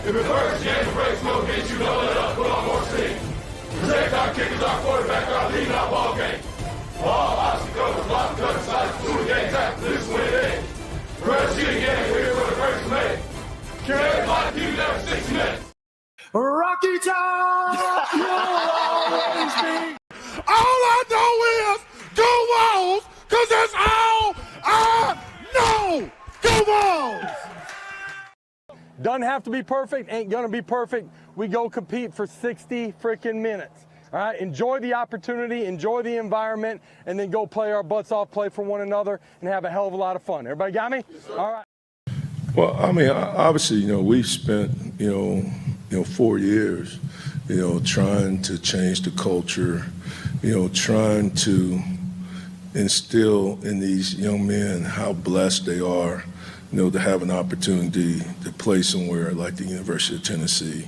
If it's first game breaks, no get you know it up, put on more steam. Protect our kickers, our quarterback, our lead, our ball game. All obstacles, block, cut, sides, through the game, tap, this win it. First you again, we're for the first May. Carry my team there 6 minutes. Rocky Top, you'll always be. All I know is go Vols, because that's all I know. Go Vols! Doesn't have to be perfect, ain't gonna be perfect. We go compete for 60 freaking minutes. All right, enjoy the opportunity, enjoy the environment, and then go play our butts off, play for one another, and have a hell of a lot of fun. Everybody got me? Yes, all right. Well, I mean, obviously, we've spent, 4 years, trying to change the culture, trying to instill in these young men how blessed they are, to have an opportunity to play somewhere like the University of Tennessee.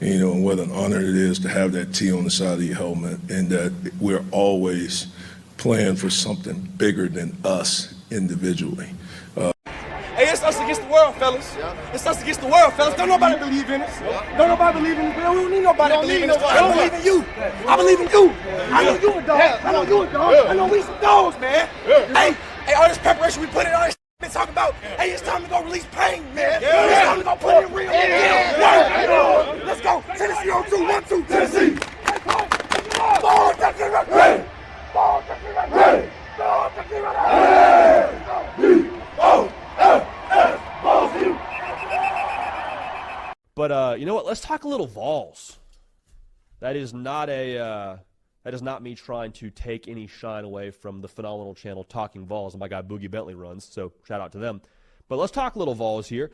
And what an honor it is to have that T on the side of your helmet, and that we're always playing for something bigger than us individually. Hey, it's us against the world, fellas. Yeah. It's us against the world, fellas. Don't nobody believe in us. Yeah. Don't nobody believe in us. We don't need nobody to believe in us. I don't believe in you. I believe in you. I know you a dog. I know you a dog. I know we some dogs, man. Hey, all this preparation we put in, all this been talking about. Hey, it's time to go release pain, man. It's time to go put in real. Let's go. Tennessee on 2, 1, 2, Tennessee. Ball, Tennessee, ready. Ball, Tennessee, ready. Ball, Tennessee, ready. But you know what? Let's talk a little Vols. That is not me trying to take any shine away from the phenomenal channel Talkin VAWLS and my guy Boogie Bentley runs. So shout out to them. But let's talk a little Vols here.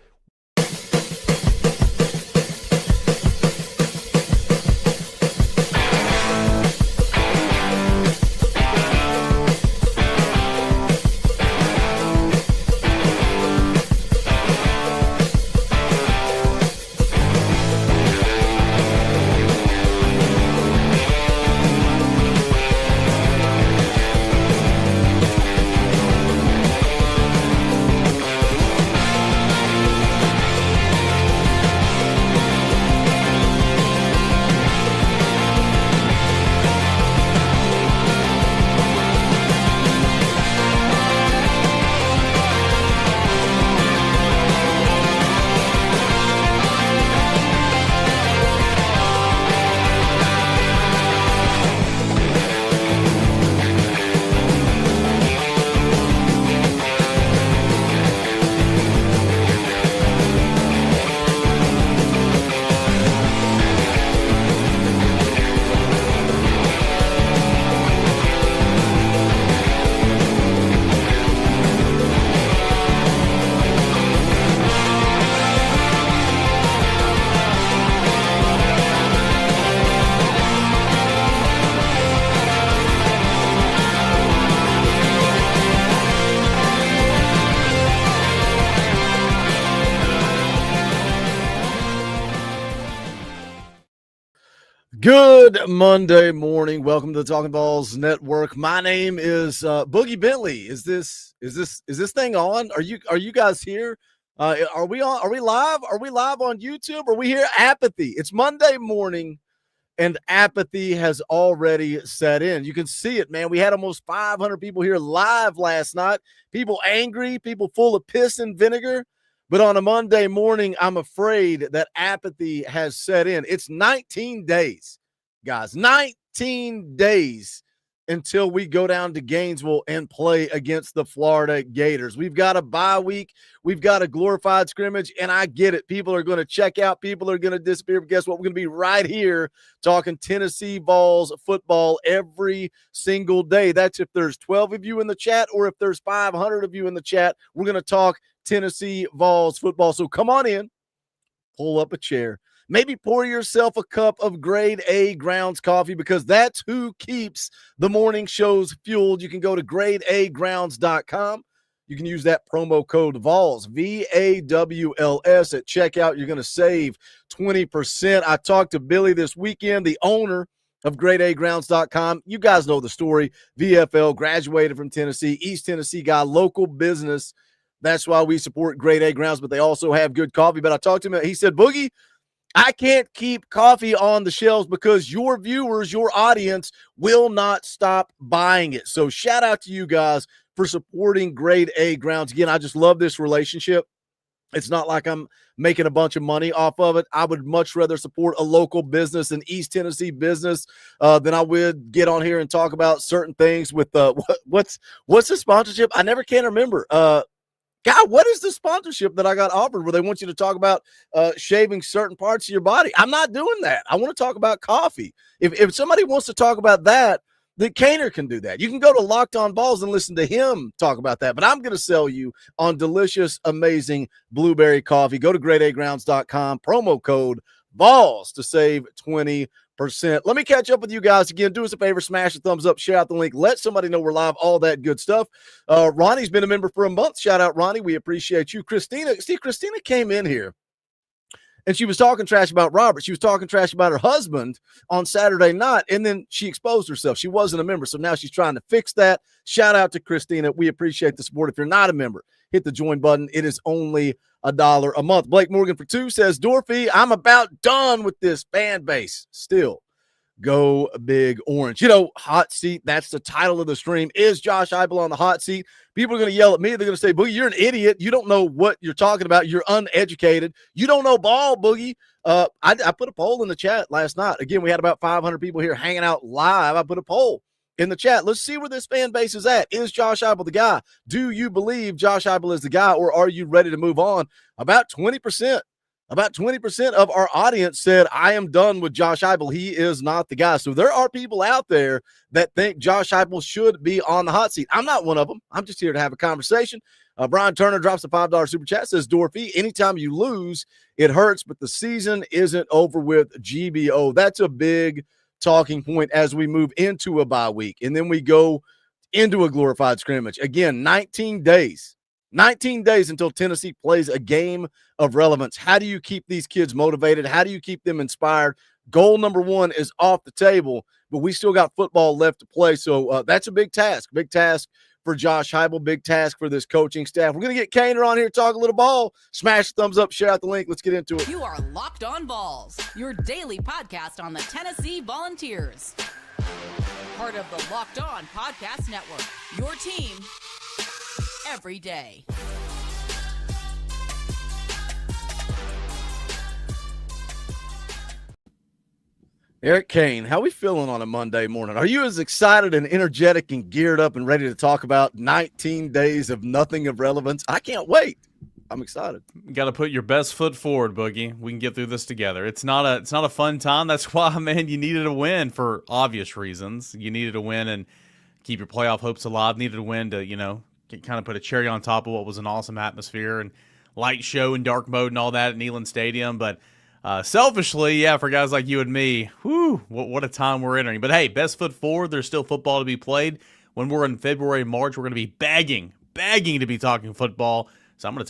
Good Monday morning. Welcome to the Talkin VAWLS Network. My name is Boogie Bentley. Is this thing on? Are you guys here? Are we on? Are we live? Are we live on YouTube? Are we here? Apathy. It's Monday morning, and apathy has already set in. You can see it, man. We had almost 500 people here live last night. People angry, people full of piss and vinegar. But on a Monday morning, I'm afraid that apathy has set in. It's 19 days, guys, 19 days until we go down to Gainesville and play against the Florida Gators. We've got a bye week. We've got a glorified scrimmage, and I get it. People are going to check out. People are going to disappear. But guess what? We're going to be right here talking Tennessee Vols football every single day. That's if there's 12 of you in the chat, or if there's 500 of you in the chat. We're going to talk Tennessee Vols football. So come on in, pull up a chair, maybe pour yourself a cup of grade A grounds coffee, because that's who keeps the morning shows fueled. You can go to gradeagrounds.com. You can use that promo code VAWLS, VAWLS, at checkout. You're going to save 20%. I talked to Billy this weekend, the owner of gradeagrounds.com. You guys know the story. VFL, graduated from Tennessee, East Tennessee guy, local business. That's why we support Grade A Grounds, but they also have good coffee. But I talked to him. He said, Boogie, I can't keep coffee on the shelves because your viewers, your audience will not stop buying it. So shout out to you guys for supporting Grade A Grounds. Again, I just love this relationship. It's not like I'm making a bunch of money off of it. I would much rather support a local business, an East Tennessee business, than I would get on here and talk about certain things with what's the sponsorship? I never can remember. God, what is the sponsorship that I got offered where they want you to talk about shaving certain parts of your body? I'm not doing that. I want to talk about coffee. If somebody wants to talk about that, then Cainer can do that. You can go to Locked On Balls and listen to him talk about that. But I'm going to sell you on delicious, amazing blueberry coffee. Go to gradeagrounds.com, promo code BALLS to save 20%. Let me catch up with you guys again. Do us a favor, smash a thumbs up, share out the link, let somebody know we're live, all that good stuff. Ronnie's been a member for a month. Shout out, Ronnie. We appreciate you. Christina came in here and she was talking trash about Robert. She was talking trash about her husband on Saturday night, and then she exposed herself. She wasn't a member, so now she's trying to fix that. Shout out to Christina. We appreciate the support. If you're not a member, hit the join button. It is only $1 a month. Blake Morgan for 2 says, Dorfy, I'm about done with this fan base. Still, go Big Orange. Hot seat, that's the title of the stream. Is Josh Heupel on the hot seat? People are going to yell at me. They're going to say, Boogie, you're an idiot. You don't know what you're talking about. You're uneducated. You don't know ball, Boogie. I put a poll in the chat last night. Again, we had about 500 people here hanging out live. I put a poll in the chat. Let's see where this fan base is at. Is Josh Heupel the guy? Do you believe Josh Heupel is the guy, or are you ready to move on? About 20%. About 20% of our audience said, I am done with Josh Heupel. He is not the guy. So there are people out there that think Josh Heupel should be on the hot seat. I'm not one of them. I'm just here to have a conversation. Brian Turner drops a $5 super chat, says, Dorfy, anytime you lose, it hurts, but the season isn't over with GBO. That's a big talking point as we move into a bye week. And then we go into a glorified scrimmage. Again, 19 days. 19 days until Tennessee plays a game of relevance. How do you keep these kids motivated? How do you keep them inspired? Goal number 1 is off the table, but we still got football left to play. So that's a big task. Big task for Josh Heupel. Big task for this coaching staff. We're going to get Cainer on here, talk a little ball. Smash the thumbs up, share out the link. Let's get into it. You are Locked On Balls, your daily podcast on the Tennessee Volunteers. Part of the Locked On Podcast Network, your team every day. Eric Cain, how we feeling on a Monday morning? Are you as excited and energetic and geared up and ready to talk about 19 days of nothing of relevance? I can't wait. I'm excited. You got to put your best foot forward, Boogie. We can get through this together. It's not a fun time. That's why, man, you needed a win for obvious reasons. You needed a win and keep your playoff hopes alive. Needed a win to, kind of put a cherry on top of what was an awesome atmosphere and light show and dark mode and all that at Neyland Stadium. But selfishly, yeah, for guys like you and me, what a time we're entering. But hey, best foot forward. There's still football to be played. When we're in February, March, we're going to be begging to be talking football. So I'm going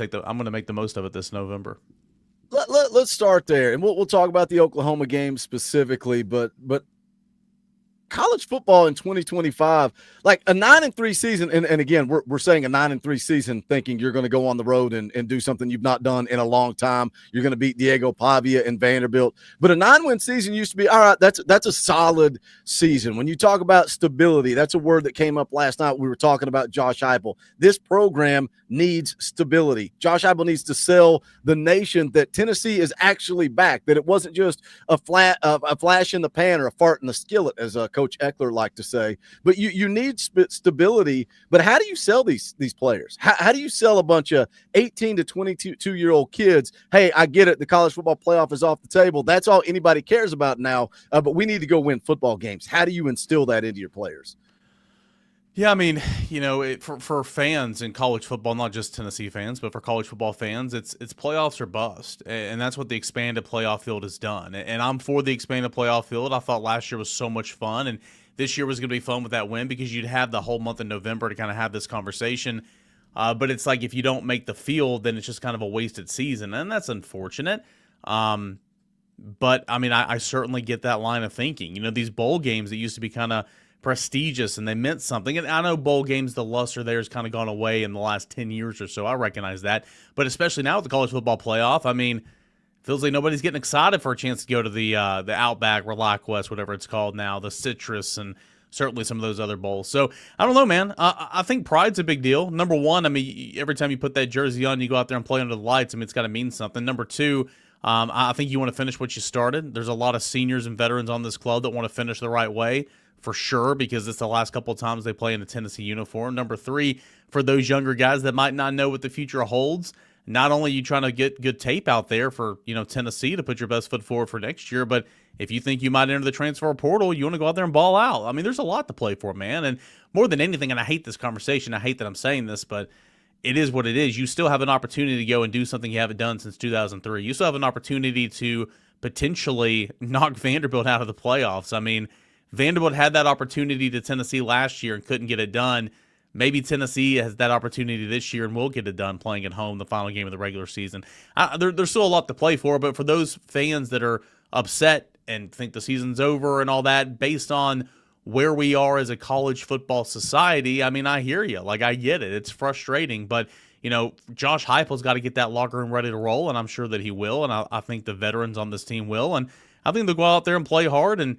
to make the most of it this November. Let's start there, and we'll talk about the Oklahoma game specifically. But college football in 2025, like a 9-3 season, and again, we're saying a 9-3 season, thinking you're going to go on the road and do something you've not done in a long time. You're going to beat Diego Pavia and Vanderbilt. But a 9-win season used to be, all right, that's a solid season. When you talk about stability, that's a word that came up last night. We were talking about Josh Heupel. This program needs stability. Josh Heupel needs to sell the nation that Tennessee is actually back, that it wasn't just a flash in the pan or a fart in the skillet, as Coach Eckler liked to say. But you need stability. But how do you sell these players? How do you sell a bunch of 18 to 22-year-old kids? Hey, I get it. The college football playoff is off the table. That's all anybody cares about now. But we need to go win football games. How do you instill that into your players? Yeah, I mean, for fans in college football, not just Tennessee fans, but for college football fans, it's playoffs or bust, and that's what the expanded playoff field has done. And I'm for the expanded playoff field. I thought last year was so much fun, and this year was going to be fun with that win because you'd have the whole month of November to kind of have this conversation. But it's like if you don't make the field, then it's just kind of a wasted season, and that's unfortunate. But, I mean, I certainly get that line of thinking. These bowl games that used to be kind of prestigious and they meant something. And I know bowl games, the luster there has kind of gone away in the last 10 years or so. I recognize that. But especially now with the college football playoff, I mean, feels like nobody's getting excited for a chance to go to the Outback, Relax West, whatever it's called now, the Citrus, and certainly some of those other bowls. So I don't know, man. I think pride's a big deal. Number one, I mean, every time you put that jersey on, you go out there and play under the lights. I mean, it's got to mean something. Number two, I think you want to finish what you started. There's a lot of seniors and veterans on this club that want to finish the right way, for sure, because it's the last couple of times they play in a Tennessee uniform. Number three, for those younger guys that might not know what the future holds, not only are you trying to get good tape out there for, Tennessee to put your best foot forward for next year, but if you think you might enter the transfer portal, you want to go out there and ball out. I mean, there's a lot to play for, man. And more than anything, and I hate this conversation, I hate that I'm saying this, but it is what it is. You still have an opportunity to go and do something you haven't done since 2003. You still have an opportunity to potentially knock Vanderbilt out of the playoffs. I mean, Vanderbilt had that opportunity to Tennessee last year and couldn't get it done. Maybe Tennessee has that opportunity this year and will get it done playing at home the final game of the regular season. There's still a lot to play for, but for those fans that are upset and think the season's over and all that, based on where we are as a college football society, I mean, I hear you. Like, I get it. It's frustrating, but, Josh Heupel's got to get that locker room ready to roll, and I'm sure that he will, and I think the veterans on this team will, and I think they'll go out there and play hard and,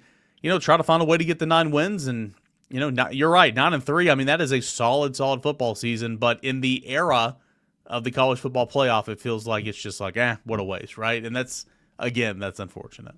try to find a way to get the 9 wins and, you're right, 9-3. I mean, that is a solid football season. But in the era of the college football playoff, it feels like it's just like, what a waste, right? And that's unfortunate.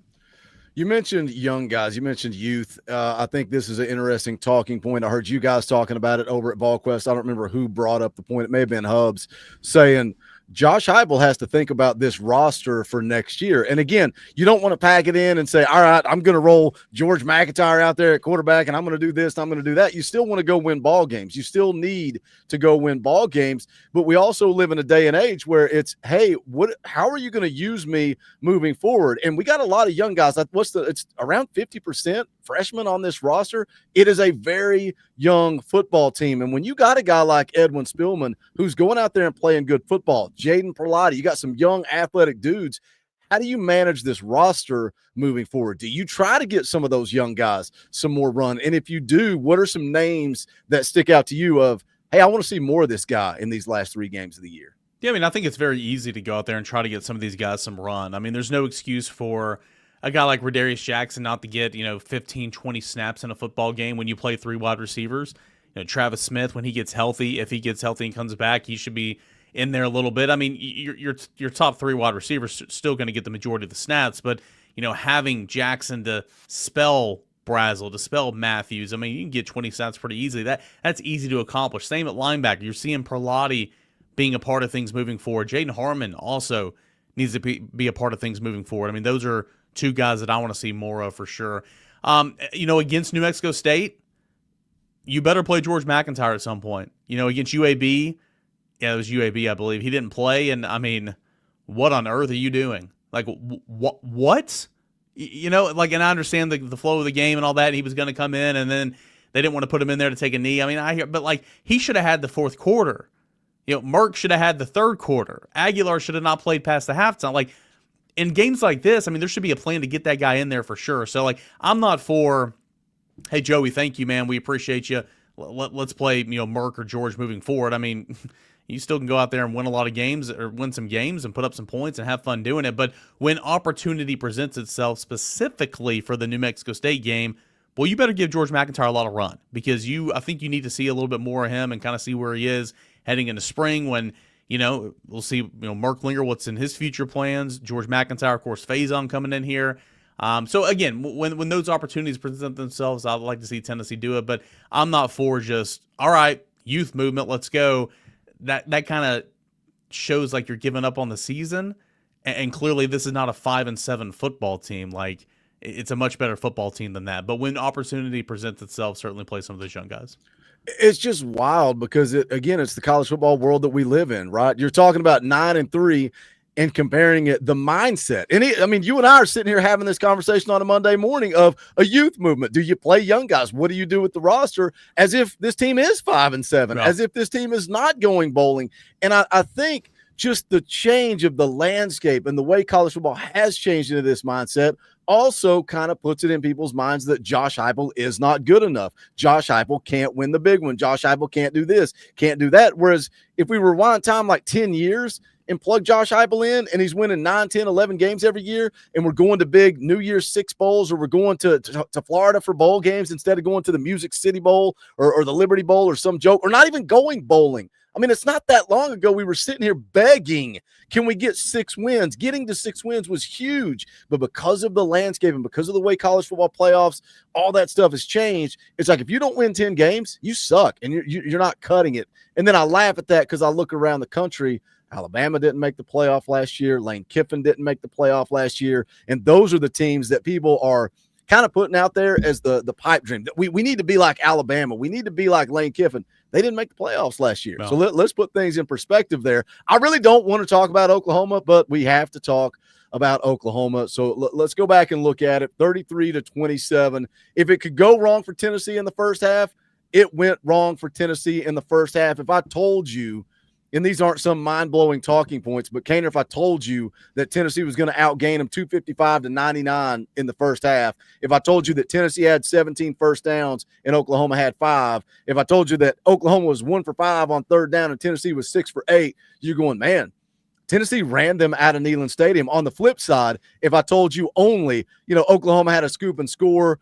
You mentioned young guys. You mentioned youth. I think this is an interesting talking point. I heard you guys talking about it over at VolQuest. I don't remember who brought up the point. It may have been Hubs saying Josh Heupel has to think about this roster for next year. And again, you don't want to pack it in and say, all right, I'm going to roll George McIntyre out there at quarterback and I'm going to do this, and I'm going to do that. You still want to go win ball games. You still need to go win ball games. But we also live in a day and age where it's, hey, how are you going to use me moving forward? And we got a lot of young guys. It's around 50% freshmen on this roster. It is a very young football team. And when you got a guy like Edwin Spillman who's going out there and playing good football, Jaden Perlotti, you got some young athletic dudes. How do you manage this roster moving forward? Do you try to get some of those young guys some more run? And if you do, what are some names that stick out to you of, hey, I want to see more of this guy in these last 3 games of the year? Yeah, I mean, I think it's very easy to go out there and try to get some of these guys some run. I mean, there's no excuse for a guy like Radarius Jackson not to get, 15, 20 snaps in a football game when you play 3 wide receivers. Travis Smith, when he gets healthy, if he gets healthy and comes back, he should be in there a little bit. I mean, your top 3 wide receivers still going to get the majority of the snaps, but, having Jackson to spell Brazel, to spell Matthews, I mean, you can get 20 snaps pretty easily. That's easy to accomplish. Same at linebacker. You're seeing Perlotti being a part of things moving forward. Jaden Harmon also needs to be a part of things moving forward. I mean, those are 2 guys that I want to see more of for sure. Against New Mexico State, you better play George McIntyre at some point. Against UAB, yeah, it was UAB, I believe. He didn't play, and I mean, what on earth are you doing? Like, what? And I understand the flow of the game and all that, and he was going to come in, and then they didn't want to put him in there to take a knee. I mean, but he should have had the 4th quarter. Merck should have had the 3rd quarter. Aguilar should have not played past the halftime. Like, in games like this, I mean, there should be a plan to get that guy in there for sure. So, I'm not for, hey, Joey, thank you, man. We appreciate you. Let's play, Merck or George moving forward. I mean, you still can go out there and win a lot of games or win some games and put up some points and have fun doing it. But when opportunity presents itself specifically for the New Mexico State game, well, you better give George McIntyre a lot of run because I think you need to see a little bit more of him and kind of see where he is heading into spring when, we'll see, Mark Linger, what's in his future plans. George McIntyre, of course, Faison coming in here. So, again, when those opportunities present themselves, I'd like to see Tennessee do it. But I'm not for just, all right, youth movement, let's go. That kind of shows like you're giving up on the season. And clearly this is not a 5-7 football team. Like, it's a much better football team than that. But when opportunity presents itself, certainly play some of those young guys. It's just wild because, it's the college football world that we live in, right? You're talking about 9-3 and comparing it, the mindset. And you and I are sitting here having this conversation on a Monday morning of a youth movement. Do you play young guys? What do you do with the roster? As if this team is 5-7, no. As if this team is not going bowling. And I think just the change of the landscape and the way college football has changed into this mindset also kind of puts it in people's minds that Josh Heupel is not good enough. Josh Heupel can't win the big one. Josh Heupel can't do this, can't do that. Whereas if we rewind time like 10 years and plug Josh Heupel in, and he's winning 9, 10, 11 games every year, and we're going to big New Year's 6 bowls, or we're going to Florida for bowl games instead of going to the Music City Bowl or the Liberty Bowl or some joke, or not even going bowling. I mean, it's not that long ago we were sitting here begging, can we get 6 wins? Getting to 6 wins was huge, but because of the landscape and because of the way college football playoffs, all that stuff has changed. It's like if you don't win 10 games, you suck, and you're not cutting it. And then I laugh at that because I look around the country. Alabama didn't make the playoff last year. Lane Kiffin didn't make the playoff last year, and those are the teams that people are kind of putting out there as the pipe dream. We need to be like Alabama. We need to be like Lane Kiffin. They didn't make the playoffs last year. No. So let's put things in perspective there. I really don't want to talk about Oklahoma, but we have to talk about Oklahoma. So let's go back and look at it. 33-27. If it could go wrong for Tennessee in the first half, it went wrong for Tennessee in the first half. If I told you, and these aren't some mind-blowing talking points, but Cain, if I told you that Tennessee was going to outgain them 255-99 in the first half, if I told you that Tennessee had 17 first downs and Oklahoma had 5, if I told you that Oklahoma was 1 for 5 on third down and Tennessee was 6 for 8, you're going, man, Tennessee ran them out of Neyland Stadium. On the flip side, if I told you only, Oklahoma had a scoop and score,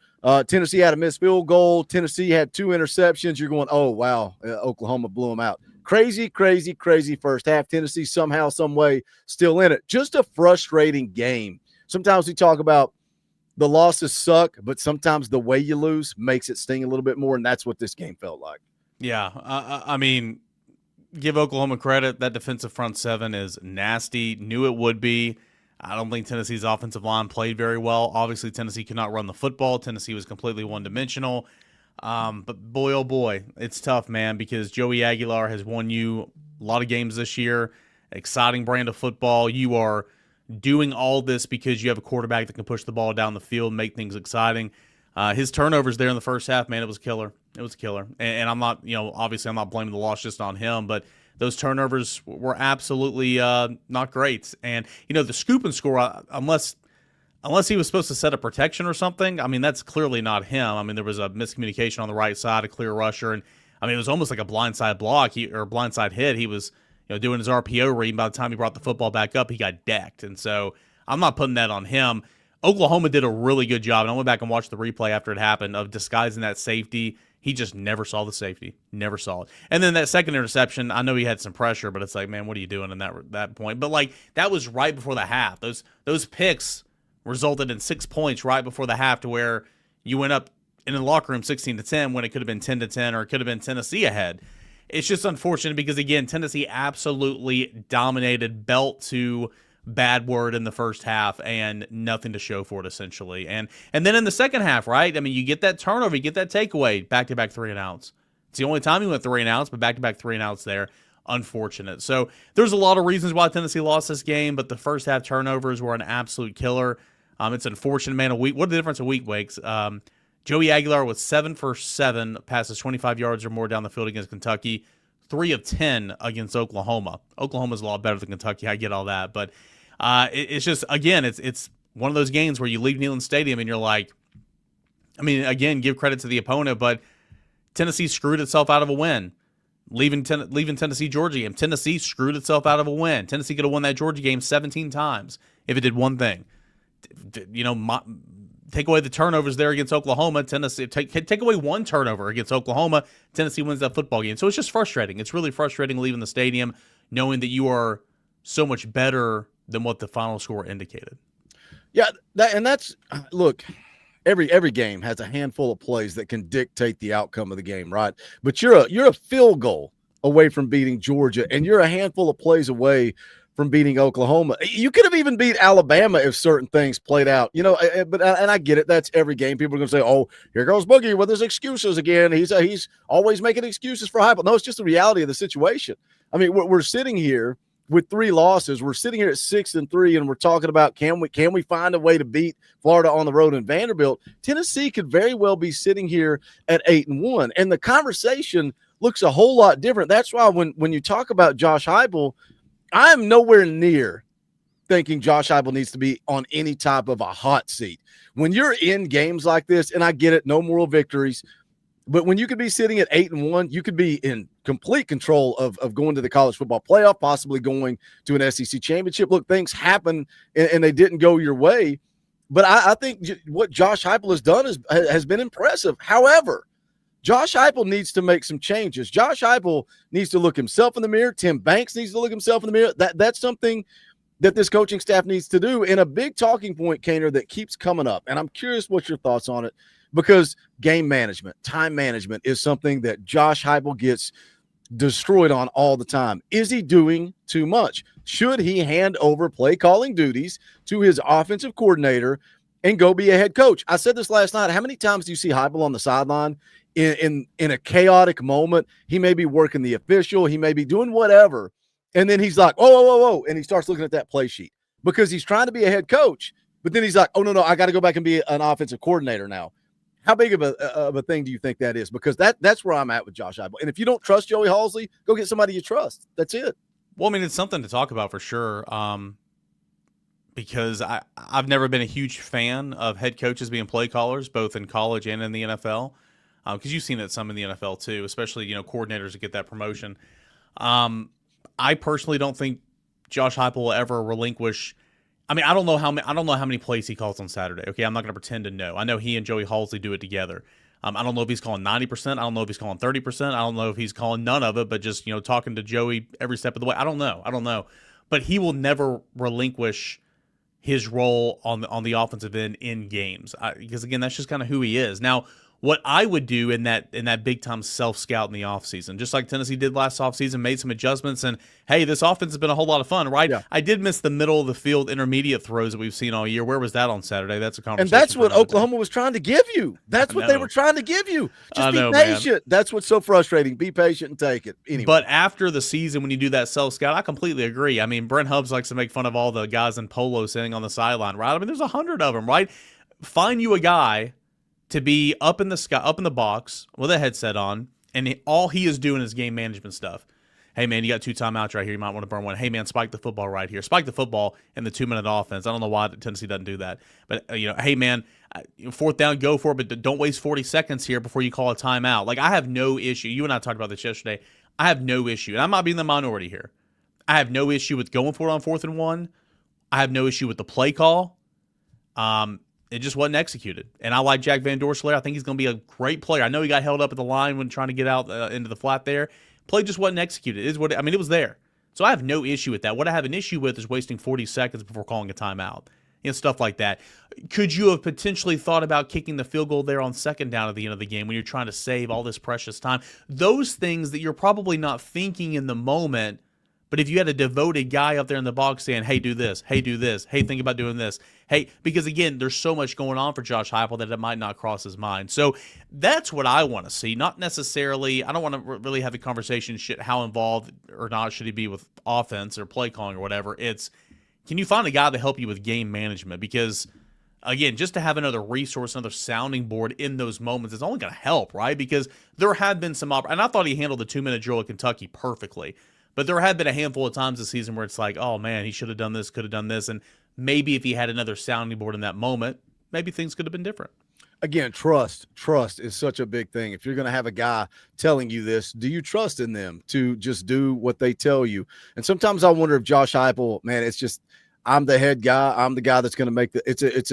Tennessee had a missed field goal, Tennessee had 2 interceptions, you're going, oh, wow, Oklahoma blew them out. Crazy, crazy, crazy first half. Tennessee somehow, some way still in it. Just a frustrating game. Sometimes we talk about the losses suck, but sometimes the way you lose makes it sting a little bit more, and that's what this game felt like. Yeah, I mean, give Oklahoma credit. That defensive front seven is nasty. Knew it would be. I don't think Tennessee's offensive line played very well. Obviously, Tennessee could not run the football. Tennessee was completely one-dimensional. But boy, oh boy, it's tough, man, because Joey Aguilar has won you a lot of games this year. Exciting brand of football. You are doing all this because you have a quarterback that can push the ball down the field, make things exciting. His turnovers there in the first half, man, it was killer. It was killer. And I'm not, obviously I'm not blaming the loss just on him, but those turnovers were absolutely not great. And, the scoop and score, unless he was supposed to set a protection or something, I mean, that's clearly not him. I mean, there was a miscommunication on the right side, a clear rusher, and I mean, it was almost like a blindside block or blindside hit. He was, doing his RPO read, and by the time he brought the football back up, he got decked. And so I'm not putting that on him. Oklahoma did a really good job, and I went back and watched the replay after it happened of disguising that safety. He just never saw the safety, never saw it. And then that second interception, I know he had some pressure, but it's like, man, what are you doing in that point? But like that was right before the half. Those picks resulted in 6 points right before the half, to where you went up in the locker room 16-10 when it could have been 10-10, or it could have been Tennessee ahead. It's just unfortunate because, again, Tennessee absolutely dominated, belt to bad word in the first half, and nothing to show for it, essentially. And then in the second half, right? I mean, you get that turnover, you get that takeaway, back-to-back 3-and-outs. It's the only time you went 3-and-outs, but back-to-back 3-and-outs there. Unfortunate. So there's a lot of reasons why Tennessee lost this game, but the first half turnovers were an absolute killer. It's unfortunate, man. What are the difference of week weeks? Joey Aguilar was 7 for 7 passes 25 yards or more down the field against Kentucky, 3 of 10 against Oklahoma. Oklahoma's a lot better than Kentucky. I get all that, but it's just, again, it's one of those games where you leave Neyland Stadium and you're like, I mean, again, give credit to the opponent, but Tennessee screwed itself out of a win. Leaving Tennessee, Georgia game. Tennessee screwed itself out of a win. Tennessee could have won that Georgia game 17 times if it did one thing. Take away the turnovers there against Oklahoma. Tennessee take away one turnover against Oklahoma. Tennessee wins that football game. So it's just frustrating. It's really frustrating leaving the stadium knowing that you are so much better than what the final score indicated. Yeah, look. Every game has a handful of plays that can dictate the outcome of the game, right? But you're a field goal away from beating Georgia, and you're a handful of plays away from beating Oklahoma. You could have even beat Alabama if certain things played out, but I get it. That's every game. People are going to say, oh, here goes Boogie with his excuses again. He's always making excuses for Heupel. No, it's just the reality of the situation. I mean, we're sitting here with 3 losses. We're sitting here at 6-3, and we're talking about can we find a way to beat Florida on the road in Vanderbilt? Tennessee could very well be sitting here at 8-1, and the conversation looks a whole lot different. That's why when you talk about Josh Heupel, I'm nowhere near thinking Josh Heupel needs to be on any type of a hot seat. When you're in games like this, and I get it, no moral victories, But when you could be sitting at 8-1, you could be in complete control of going to the college football playoff, possibly going to an SEC championship. Look, things happen and they didn't go your way. But I think what Josh Heupel has done has been impressive. However, Josh Heupel needs to make some changes. Josh Heupel needs to look himself in the mirror. Tim Banks needs to look himself in the mirror. That's something that this coaching staff needs to do. And a big talking point, Cainer, that keeps coming up, and I'm curious what your thoughts on it, because game management, time management is something that Josh Heupel gets destroyed on all the time. Is he doing too much? Should he hand over play calling duties to his offensive coordinator and go be a head coach? I said this last night. How many times do you see Heupel on the sideline in a chaotic moment? He may be working the official, he may be doing whatever, and then he's like, oh, and he starts looking at that play sheet because he's trying to be a head coach, but then he's like, oh, no, I got to go back and be an offensive coordinator now. How big of a thing do you think that is? Because that's where I'm at with Josh Heupel. And if you don't trust Joey Halzle, go get somebody you trust. That's it. Well, I mean, it's something to talk about for sure, because I've never been a huge fan of head coaches being play callers, both in college and in the NFL, because you've seen it some in the NFL too, especially coordinators that get that promotion. I personally don't think Josh Heupel will ever relinquish. I mean, I don't know how many plays he calls on Saturday. Okay, I'm not going to pretend to know. I know he and Joey Halzle do it together. I don't know if he's calling 90%. I don't know if he's calling 30%. I don't know if he's calling none of it, but just talking to Joey every step of the way. I don't know. But he will never relinquish his role on the offensive end in games, because again, that's just kind of who he is. Now, what I would do in that big time self scout in the offseason, just like Tennessee did last offseason, made some adjustments, and hey, this offense has been a whole lot of fun, right? Yeah. I did miss the middle of the field intermediate throws that we've seen all year. Where was that on Saturday? That's a conversation. And that's what Oklahoma was trying to give you. That's what they were trying to give you. Just be patient. Man. That's what's so frustrating. Be patient and take it. Anyway. But after the season, when you do that self scout, I completely agree. I mean, Brent Hubbs likes to make fun of all the guys in polo sitting on the sideline, right? I mean, there's 100 of them, right? Find you a guy to be up in the sky, up in the box with a headset on, and all he is doing is game management stuff. Hey, man, you got 2 timeouts right here. You might want to burn one. Hey, man, spike the football right here. Spike the football in the 2-minute offense. I don't know why Tennessee doesn't do that. But, hey, man, 4th down, go for it, but don't waste 40 seconds here before you call a timeout. Like, I have no issue. You and I talked about this yesterday. I have no issue, and I might be in the minority here. I have no issue with going for it on 4th and 1. I have no issue with the play call. It just wasn't executed. And I like Jack Van Dorselaer. I think he's going to be a great player. I know he got held up at the line when trying to get out into the flat there. Play just wasn't executed. It was there. So I have no issue with that. What I have an issue with is wasting 40 seconds before calling a timeout. Stuff like that. Could you have potentially thought about kicking the field goal there on 2nd down at the end of the game when you're trying to save all this precious time? Those things that you're probably not thinking in the moment, but if you had a devoted guy up there in the box saying, hey, do this, hey, think about doing this, hey, because again, there's so much going on for Josh Heupel that it might not cross his mind. So that's what I want to see, not necessarily, I don't want to really have the conversation how involved or not should he be with offense or play calling or whatever. It's, can you find a guy to help you with game management? Because again, just to have another resource, another sounding board in those moments is only going to help, right? Because there had been some, and I thought he handled the 2-minute drill at Kentucky perfectly. But there had been a handful of times this season where it's like, oh, man, he should have done this, could have done this. And maybe if he had another sounding board in that moment, maybe things could have been different. Again, trust is such a big thing. If you're going to have a guy telling you this, do you trust in them to just do what they tell you? And sometimes I wonder if Josh Heupel, man, it's just, I'm the head guy. I'm the guy that's going to make it's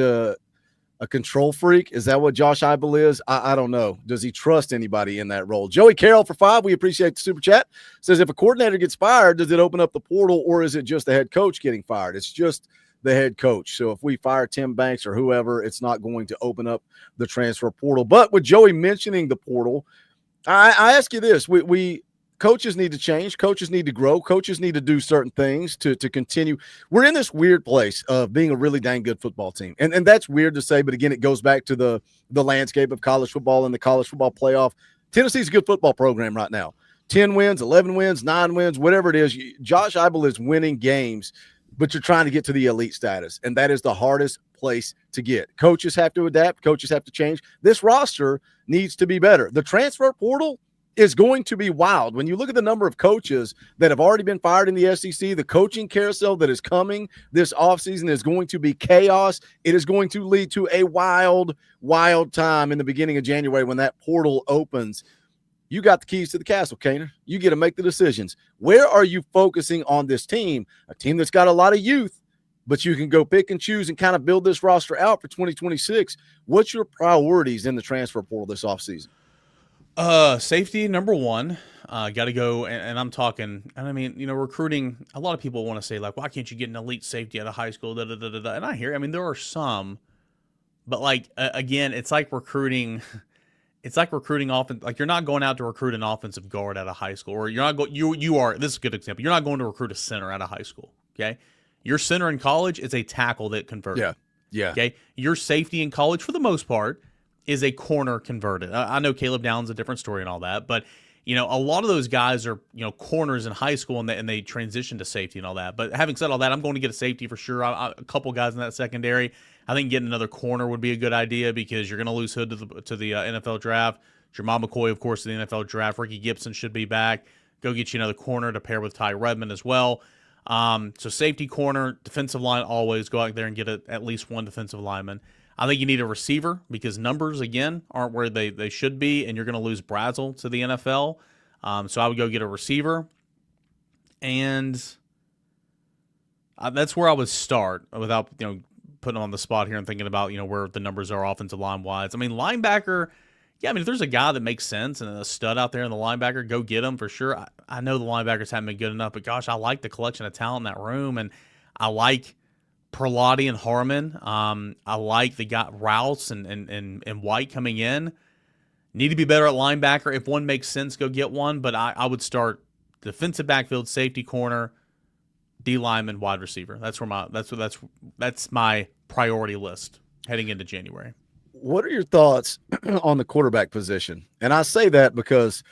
a control freak. Is that what Josh Heupel is? I don't know. Does he trust anybody in that role? Joey Carroll for 5. We appreciate the super chat. Says, if a coordinator gets fired, does it open up the portal, or is it just the head coach getting fired? It's just the head coach. So if we fire Tim Banks or whoever, it's not going to open up the transfer portal. But with Joey mentioning the portal, I ask you this. We coaches need to change. Coaches need to grow. Coaches need to do certain things to continue. We're in this weird place of being a really dang good football team. And that's weird to say, but again, it goes back to the landscape of college football and the college football playoff. Tennessee's a good football program right now. 10 wins, 11 wins, 9 wins, whatever it is. Josh Heupel is winning games, but you're trying to get to the elite status, and that is the hardest place to get. Coaches have to adapt. Coaches have to change. This roster needs to be better. The transfer portal, is going to be wild. When you look at the number of coaches that have already been fired in the SEC, the coaching carousel that is coming this offseason is going to be chaos. It is going to lead to a wild, wild time in the beginning of January when that portal opens. You got the keys to the castle, Cainer. You get to make the decisions. Where are you focusing on this team? A team that's got a lot of youth, but you can go pick and choose and kind of build this roster out for 2026. What's your priorities in the transfer portal this offseason? Safety, number one. Got to go, and I'm talking, and I mean, recruiting, a lot of people want to say, like, why can't you get an elite safety out of high school, da-da-da-da-da. And I hear, I mean, there are some, but, like, again, it's like recruiting offense. Like, you're not going out to recruit an offensive guard out of high school, or you're not going, you are, this is a good example, you're not going to recruit a center out of high school, okay? Your center in college is a tackle that converted. Yeah. Okay? Your safety in college, for the most part, is a corner converted. I know Caleb Downs a different story and all that, but a lot of those guys are corners in high school and they transition to safety and all that. But having said all that, I'm going to get a safety for sure. A couple guys in that secondary. I think getting another corner would be a good idea because you're going to lose Hood to the NFL draft. Jamal McCoy, of course, to the NFL draft. Ricky Gibson should be back. Go get you another corner to pair with Ty Redmond as well. So safety, corner, defensive line, always go out there and get at least one defensive lineman. I think you need a receiver because numbers, again, aren't where they should be, and you're going to lose Brazel to the NFL. So I would go get a receiver. And that's where I would start without putting on the spot here and thinking about where the numbers are offensive line-wise. I mean, linebacker, yeah, I mean, if there's a guy that makes sense and a stud out there in the linebacker, go get him for sure. I know the linebackers haven't been good enough, but gosh, I like the collection of talent in that room, and I like Perlotti and Harmon. I like the guy Rouse and White coming in. Need to be better at linebacker. If one makes sense, go get one. But I would start defensive backfield, safety, corner, D lineman, wide receiver. That's my priority list heading into January. What are your thoughts on the quarterback position? And I say that because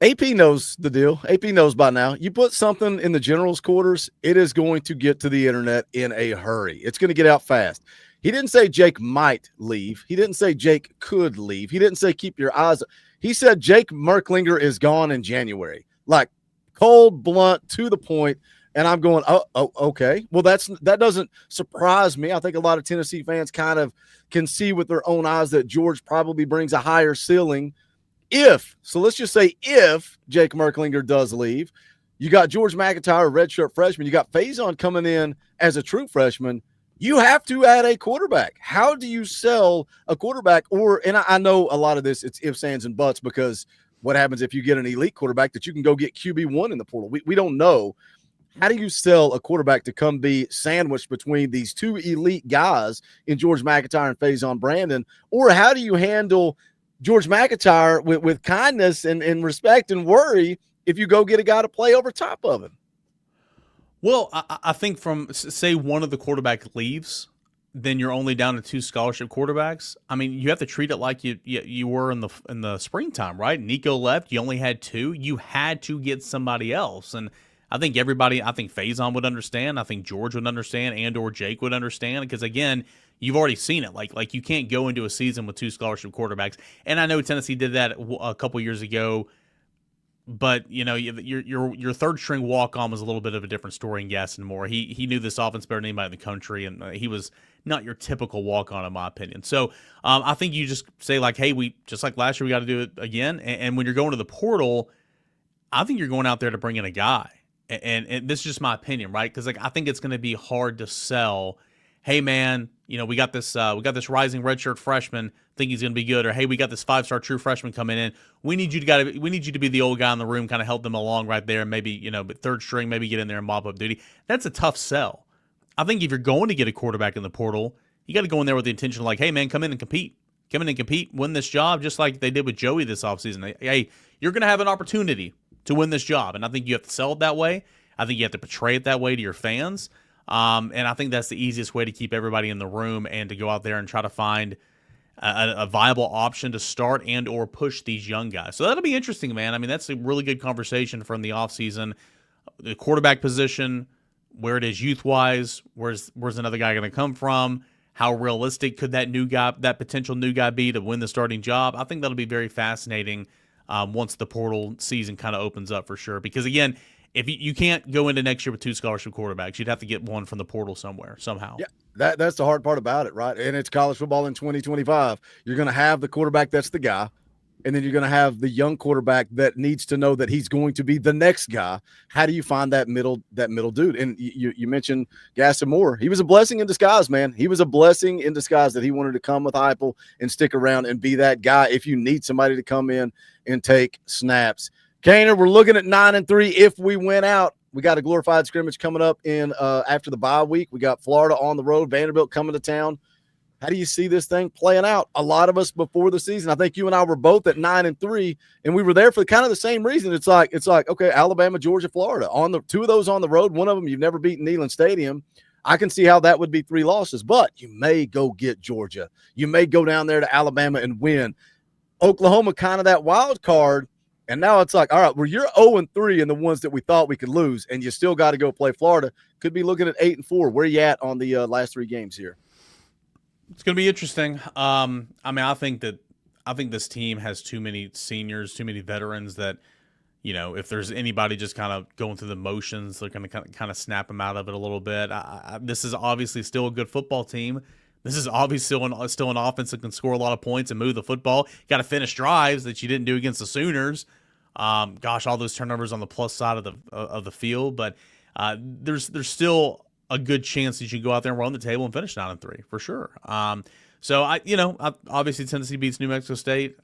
AP knows the deal. AP knows by now. You put something in the general's quarters, it is going to get to the internet in a hurry. It's going to get out fast. He didn't say Jake might leave. He didn't say Jake could leave. He didn't say keep your eyes. He said Jake Merklinger is gone in January. Like cold, blunt, to the point. And I'm going, oh, okay. Well, that doesn't surprise me. I think a lot of Tennessee fans kind of can see with their own eyes that George probably brings a higher ceiling. So let's just say if Jake Merklinger does leave, you got George McIntyre, redshirt freshman. You got Faison coming in as a true freshman. You have to add a quarterback. How do you sell a quarterback? And I know a lot of this, it's ifs, ands, and buts because what happens if you get an elite quarterback that you can go get QB1 in the portal? We don't know. How do you sell a quarterback to come be sandwiched between these two elite guys in George McIntyre and Faison Brandon? Or how do you handle George McIntyre with kindness and respect and worry if you go get a guy to play over top of him? Well, I think from, say, one of the quarterback leaves, then you're only down to two scholarship quarterbacks. I mean, you have to treat it like you were in the springtime, right? Nico left. You only had two. You had to get somebody else. And I think Faison would understand. I think George would understand and or Jake would understand because, again, you've already seen it. Like you can't go into a season with two scholarship quarterbacks. And I know Tennessee did that a couple years ago, but your third string walk on was a little bit of a different story in Gaston Moore. He knew this offense better than anybody in the country, and he was not your typical walk on, in my opinion. So I think you just say like, hey, we just like last year, we got to do it again. And when you're going to the portal, I think you're going out there to bring in a guy. And this is just my opinion, right? Because I think it's going to be hard to sell. Hey man, we got this rising redshirt freshman. Think he's going to be good, or hey, we got this 5-star true freshman coming in. We need you to be the old guy in the room, kind of help them along right there. Maybe but third string, maybe get in there and mop up duty. That's a tough sell. I think if you're going to get a quarterback in the portal, you got to go in there with the intention of like, hey man, come in and compete, win this job, just like they did with Joey this offseason. Hey, you're going to have an opportunity to win this job, and I think you have to sell it that way. I think you have to portray it that way to your fans. And I think that's the easiest way to keep everybody in the room and to go out there and try to find a viable option to start and or push these young guys. So that'll be interesting, man. I mean, that's a really good conversation from the offseason. The quarterback position, where it is youth-wise, where's another guy going to come from? How realistic could that potential new guy be to win the starting job? I think that'll be very fascinating once the portal season kind of opens up for sure. Because again, if you can't go into next year with 2 scholarship quarterbacks, you'd have to get one from the portal somewhere somehow. Yeah, that's the hard part about it, right? And it's college football in 2025. You're going to have the quarterback that's the guy, and then you're going to have the young quarterback that needs to know that he's going to be the next guy. How do you find that middle dude? And you mentioned Gaston Moore. He was a blessing in disguise, man. He was a blessing in disguise that he wanted to come with Heupel and stick around and be that guy if you need somebody to come in and take snaps. Cainer, we're looking at 9-3 if we win out. We got a glorified scrimmage coming up in after the bye week. We got Florida on the road, Vanderbilt coming to town. How do you see this thing playing out? A lot of us before the season, I think you and I were both at 9-3, and we were there for kind of the same reason. It's like okay, Alabama, Georgia, Florida on the 2 of those on the road. One of them you've never beaten Neyland Stadium. I can see how that would be 3 losses, but you may go get Georgia. You may go down there to Alabama and win. Oklahoma, kind of that wild card, and now it's like, all right, well, you're 0-3 in the ones that we thought we could lose, and you still got to go play Florida. Could be looking at 8-4. Where are you at on the last 3 games here? It's going to be interesting. I mean, I think this team has too many seniors, too many veterans that, you know, if there's anybody just kind of going through the motions, they're going to kind of snap them out of it a little bit. This is obviously still a good football team. This is obviously still an offense that can score a lot of points and move the football. You got to finish drives that you didn't do against the Sooners. Gosh, all those turnovers on the plus side of the field, but there's still a good chance that you can go out there and run the table and finish 9-3 for sure. So obviously Tennessee beats New Mexico State.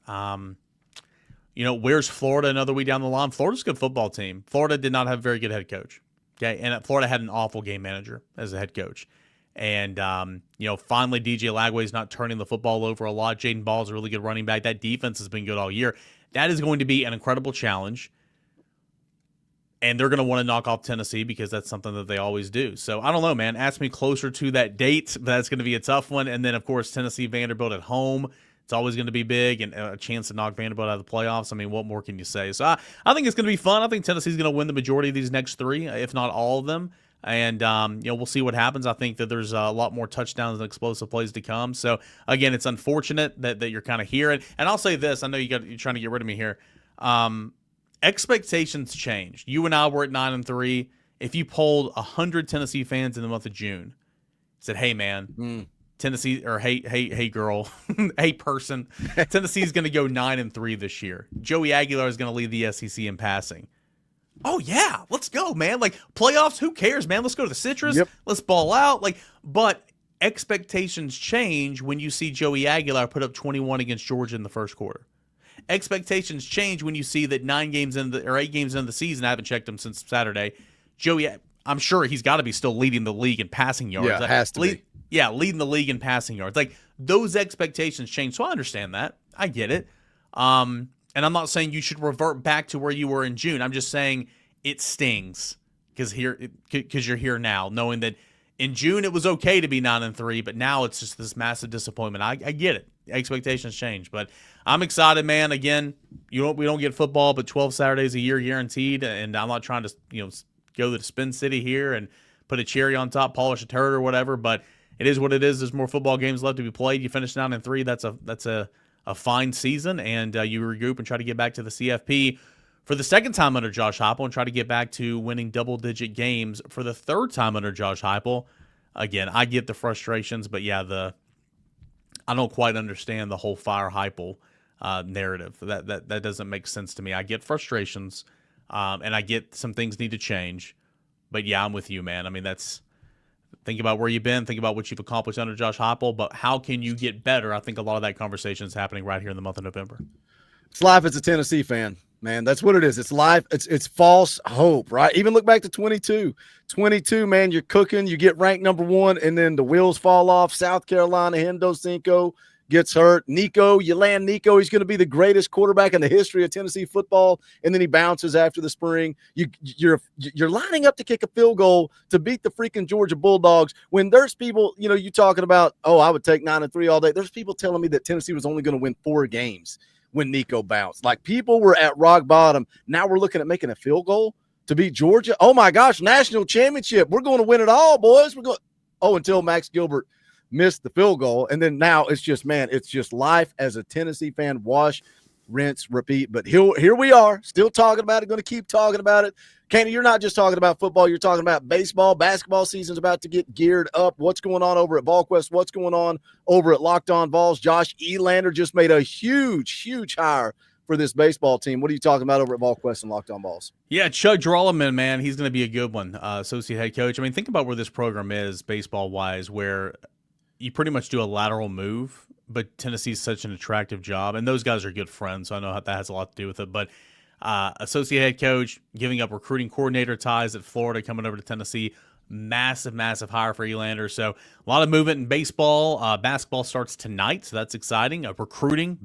Where's Florida another week down the line? Florida's a good football team. Florida did not have a very good head coach. Okay. And Florida had an awful game manager as a head coach. And, finally DJ Lagway's not turning the football over a lot. Jaden Ball's a really good running back. That defense has been good all year. That is going to be an incredible challenge. And they're going to want to knock off Tennessee because that's something that they always do. So I don't know, man. Ask me closer to that date. That's going to be a tough one. And then, of course, Tennessee, Vanderbilt at home. It's always going to be big and a chance to knock Vanderbilt out of the playoffs. I mean, what more can you say? So I think it's going to be fun. I think Tennessee's going to win the majority of these next 3, if not all of them. And, we'll see what happens. I think that there's a lot more touchdowns and explosive plays to come. So, again, it's unfortunate that you're kind of here. And I'll say this. I know you're trying to get rid of me here. Expectations changed. You and I were at 9-3. If you polled 100 Tennessee fans in the month of June, said, "Hey, man, Tennessee," or "Hey, girl, hey, person, Tennessee's going to go 9-3 this year. Joey Aguilar is going to lead the SEC in passing." Oh yeah, let's go, man. Like playoffs, who cares, man? Let's go to the Citrus. Yep. Let's ball out. But expectations change when you see Joey Aguilar put up 21 against Georgia in the first quarter. Expectations change when you see that 8 games into the season, I haven't checked him since Saturday, Joey, I'm sure he's got to be still leading the league in passing yards. Yeah, it has to be. Yeah, leading the league in passing yards. Like, those expectations change, so I understand that. I get it. And I'm not saying you should revert back to where you were in June. I'm just saying it stings because you're here now, knowing that in June it was okay to be 9-3, but now it's just this massive disappointment. I get it. Expectations change, but I'm excited, man. Again, we don't get football, but 12 Saturdays a year guaranteed, and I'm not trying to go to the Spin City here and put a cherry on top, polish a turd or whatever, but it is what it is. There's more football games left to be played. You finish 9-3, that's a fine season, and you regroup and try to get back to the CFP for the second time under Josh Heupel and try to get back to winning double-digit games for the third time under Josh Heupel. Again, I get the frustrations, but yeah, I don't quite understand the whole fire Heupel narrative. That doesn't make sense to me. I get frustrations, and I get some things need to change, but yeah, I'm with you, man. I mean, think about where you've been, think about what you've accomplished under Josh Heupel, but how can you get better? I think a lot of that conversation is happening right here in the month of November. It's life as a Tennessee fan, man. That's what it is. It's life. It's false hope, right? Even look back to 22. 22, man, you're cooking. You get ranked number 1, and then the wheels fall off. South Carolina, Hendo Cinco gets hurt. You land Nico. He's going to be the greatest quarterback in the history of Tennessee football, and then he bounces after the spring. You're lining up to kick a field goal to beat the freaking Georgia Bulldogs when there's people, you talking about, I would take 9-3 all day. There's people telling me that Tennessee was only going to win 4 games when Nico bounced. Like, people were at rock bottom. Now we're looking at making a field goal to beat Georgia. Oh my gosh, national championship. We're going to win it all, boys. Until Max Gilbert missed the field goal. And then now it's just life as a Tennessee fan. Wash rinse, repeat. But here we are, still talking about it, going to keep talking about it. Cain, you're not just talking about football, you're talking about baseball. Basketball season's about to get geared up. What's going on over at VolQuest? What's going on over at Locked On Vols? Josh Elander just made a huge hire for this baseball team. What are you talking about over at VolQuest and Locked On Vols? Yeah, Chuck Drolleman, man, he's going to be a good one, associate head coach. I mean, think about where this program is baseball-wise, where you pretty much do a lateral move, but Tennessee's such an attractive job, and those guys are good friends, so I know that has a lot to do with it. But associate head coach, giving up recruiting coordinator ties at Florida, coming over to Tennessee, massive hire for Elander. So a lot of movement in baseball. Basketball starts tonight, so that's exciting.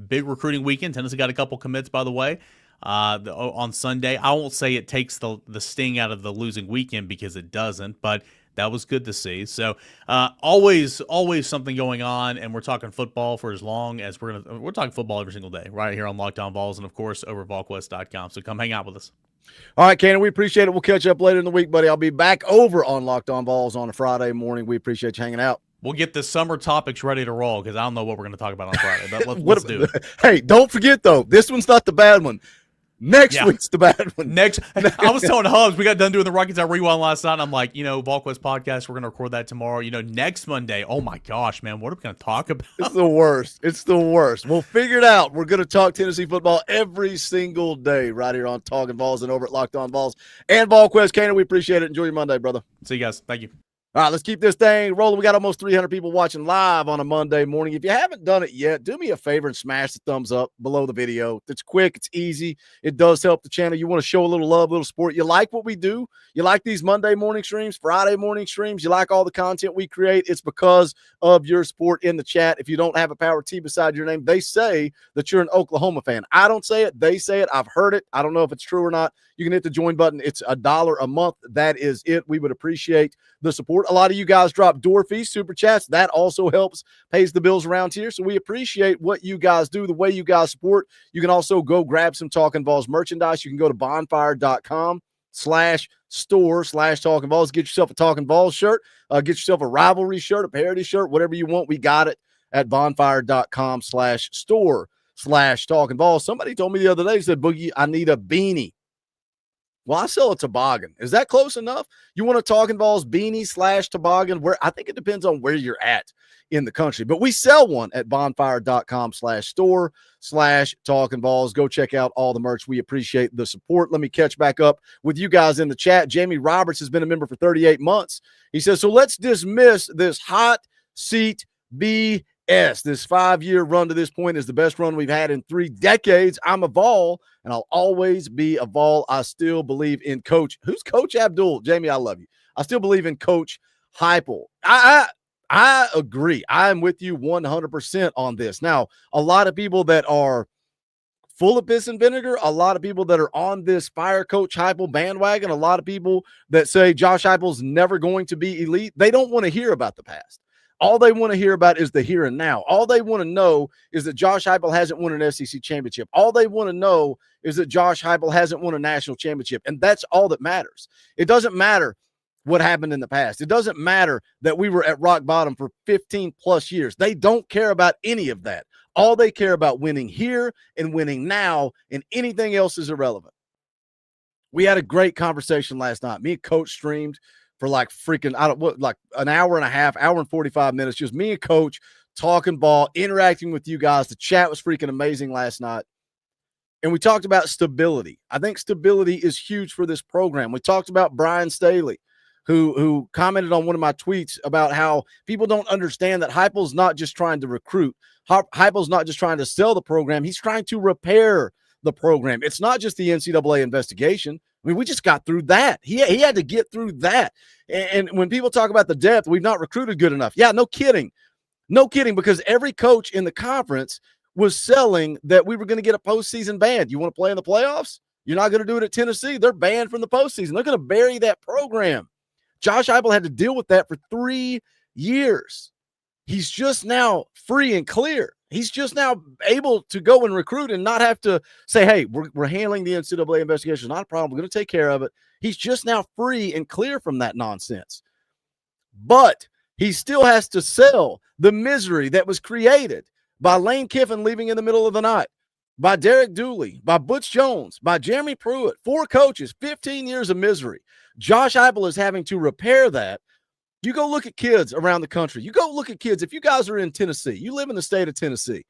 Big recruiting weekend. Tennessee got a couple commits, by the way, on Sunday. I won't say it takes the sting out of the losing weekend because it doesn't, but that was good to see. So always something going on, and we're talking football for as long as we're talking football every single day right here on Locked On Vols and, of course, over at VolQuest.com. So come hang out with us. All right, Cain, we appreciate it. We'll catch up later in the week, buddy. I'll be back over on Locked On Vols on a Friday morning. We appreciate you hanging out. We'll get the summer topics ready to roll because I don't know what we're going to talk about on Friday, but let's do it. Hey, don't forget, though, this one's not the bad one. Next week's the bad one. I was telling Hubs, we got done doing the Rockies at Rewind last night, and I'm like, VolQuest podcast, we're going to record that tomorrow. Next Monday, oh my gosh, man, what are we going to talk about? It's the worst. We'll figure it out. We're going to talk Tennessee football every single day right here on Talkin Vols and over at Locked On Vols and VolQuest. Cain, we appreciate it. Enjoy your Monday, brother. See you guys. Thank you. All right, let's keep this thing rolling. We got almost 300 people watching live on a Monday morning. If you haven't done it yet, do me a favor and smash the thumbs up below the video. It's quick. It's easy. It does help the channel. You want to show a little love, a little support. You like what we do? You like these Monday morning streams, Friday morning streams? You like all the content we create? It's because of your support in the chat. If you don't have a Power T beside your name, they say that you're an Oklahoma fan. I don't say it. They say it. I've heard it. I don't know if it's true or not. You can hit the join button. It's $1 a month. That is it. We would appreciate the support. A lot of you guys drop door fees, super chats. That also helps, pays the bills around here. So we appreciate what you guys do, the way you guys support. You can also go grab some Talkin Vols merchandise. You can go to bonfire.com/store/Talkin Vols. Get yourself a Talkin Vols shirt. Get yourself a rivalry shirt, a parody shirt, whatever you want. We got it at bonfire.com/store/Talkin Vols. Somebody told me the other day, said, Boogie, I need a beanie. Well, I sell a toboggan. Is that close enough? You want a Talkin Vols beanie/toboggan? Where I think it depends on where you're at in the country. But we sell one at bonfire.com/store/Talkin Vols. Go check out all the merch. We appreciate the support. Let me catch back up with you guys in the chat. Jamie Roberts has been a member for 38 months. He says, so let's dismiss this hot seat BS. This 5-year run to this point is the best run we've had in 3 decades. I'm a Vol, and I'll always be a Vol. I still believe in Coach. Who's Coach Abdul? Jamie, I love you. I still believe in Coach Heupel. I agree. I am with you 100% on this. Now, a lot of people that are full of piss and vinegar, a lot of people that are on this fire Coach Heupel bandwagon, a lot of people that say Josh Heupel's never going to be elite, they don't want to hear about the past. All they want to hear about is the here and now. All they want to know is that Josh Heupel hasn't won an SEC championship. All they want to know is that Josh Heupel hasn't won a national championship, and that's all that matters. It doesn't matter what happened in the past. It doesn't matter that we were at rock bottom for 15-plus years. They don't care about any of that. All they care about winning here and winning now, and anything else is irrelevant. We had a great conversation last night. Me and Coach streamed for like an hour and a half, hour and 45 minutes, just me and Coach talking ball, interacting with you guys. The chat was freaking amazing last night. And we talked about stability. I think stability is huge for this program. We talked about Brian Staley, who commented on one of my tweets about how people don't understand that Heupel's not just trying to recruit. Heupel's not just trying to sell the program. He's trying to repair the program. It's not just the NCAA investigation. I mean, we just got through that. He had to get through that. And when people talk about the depth, we've not recruited good enough. Yeah, no kidding. No kidding, because every coach in the conference was selling that we were going to get a postseason ban. You want to play in the playoffs? You're not going to do it at Tennessee. They're banned from the postseason. They're going to bury that program. Josh Heupel had to deal with that for 3 years. He's just now free and clear. He's just now able to go and recruit and not have to say, hey, we're handling the NCAA investigation. Not a problem. We're going to take care of it. He's just now free and clear from that nonsense. But he still has to sell the misery that was created by Lane Kiffin leaving in the middle of the night, by Derek Dooley, by Butch Jones, by Jeremy Pruitt, 4 coaches, 15 years of misery. Josh Heupel is having to repair that. You go look at kids around the country. You go look at kids. If you guys are in Tennessee, you live in the state of Tennessee,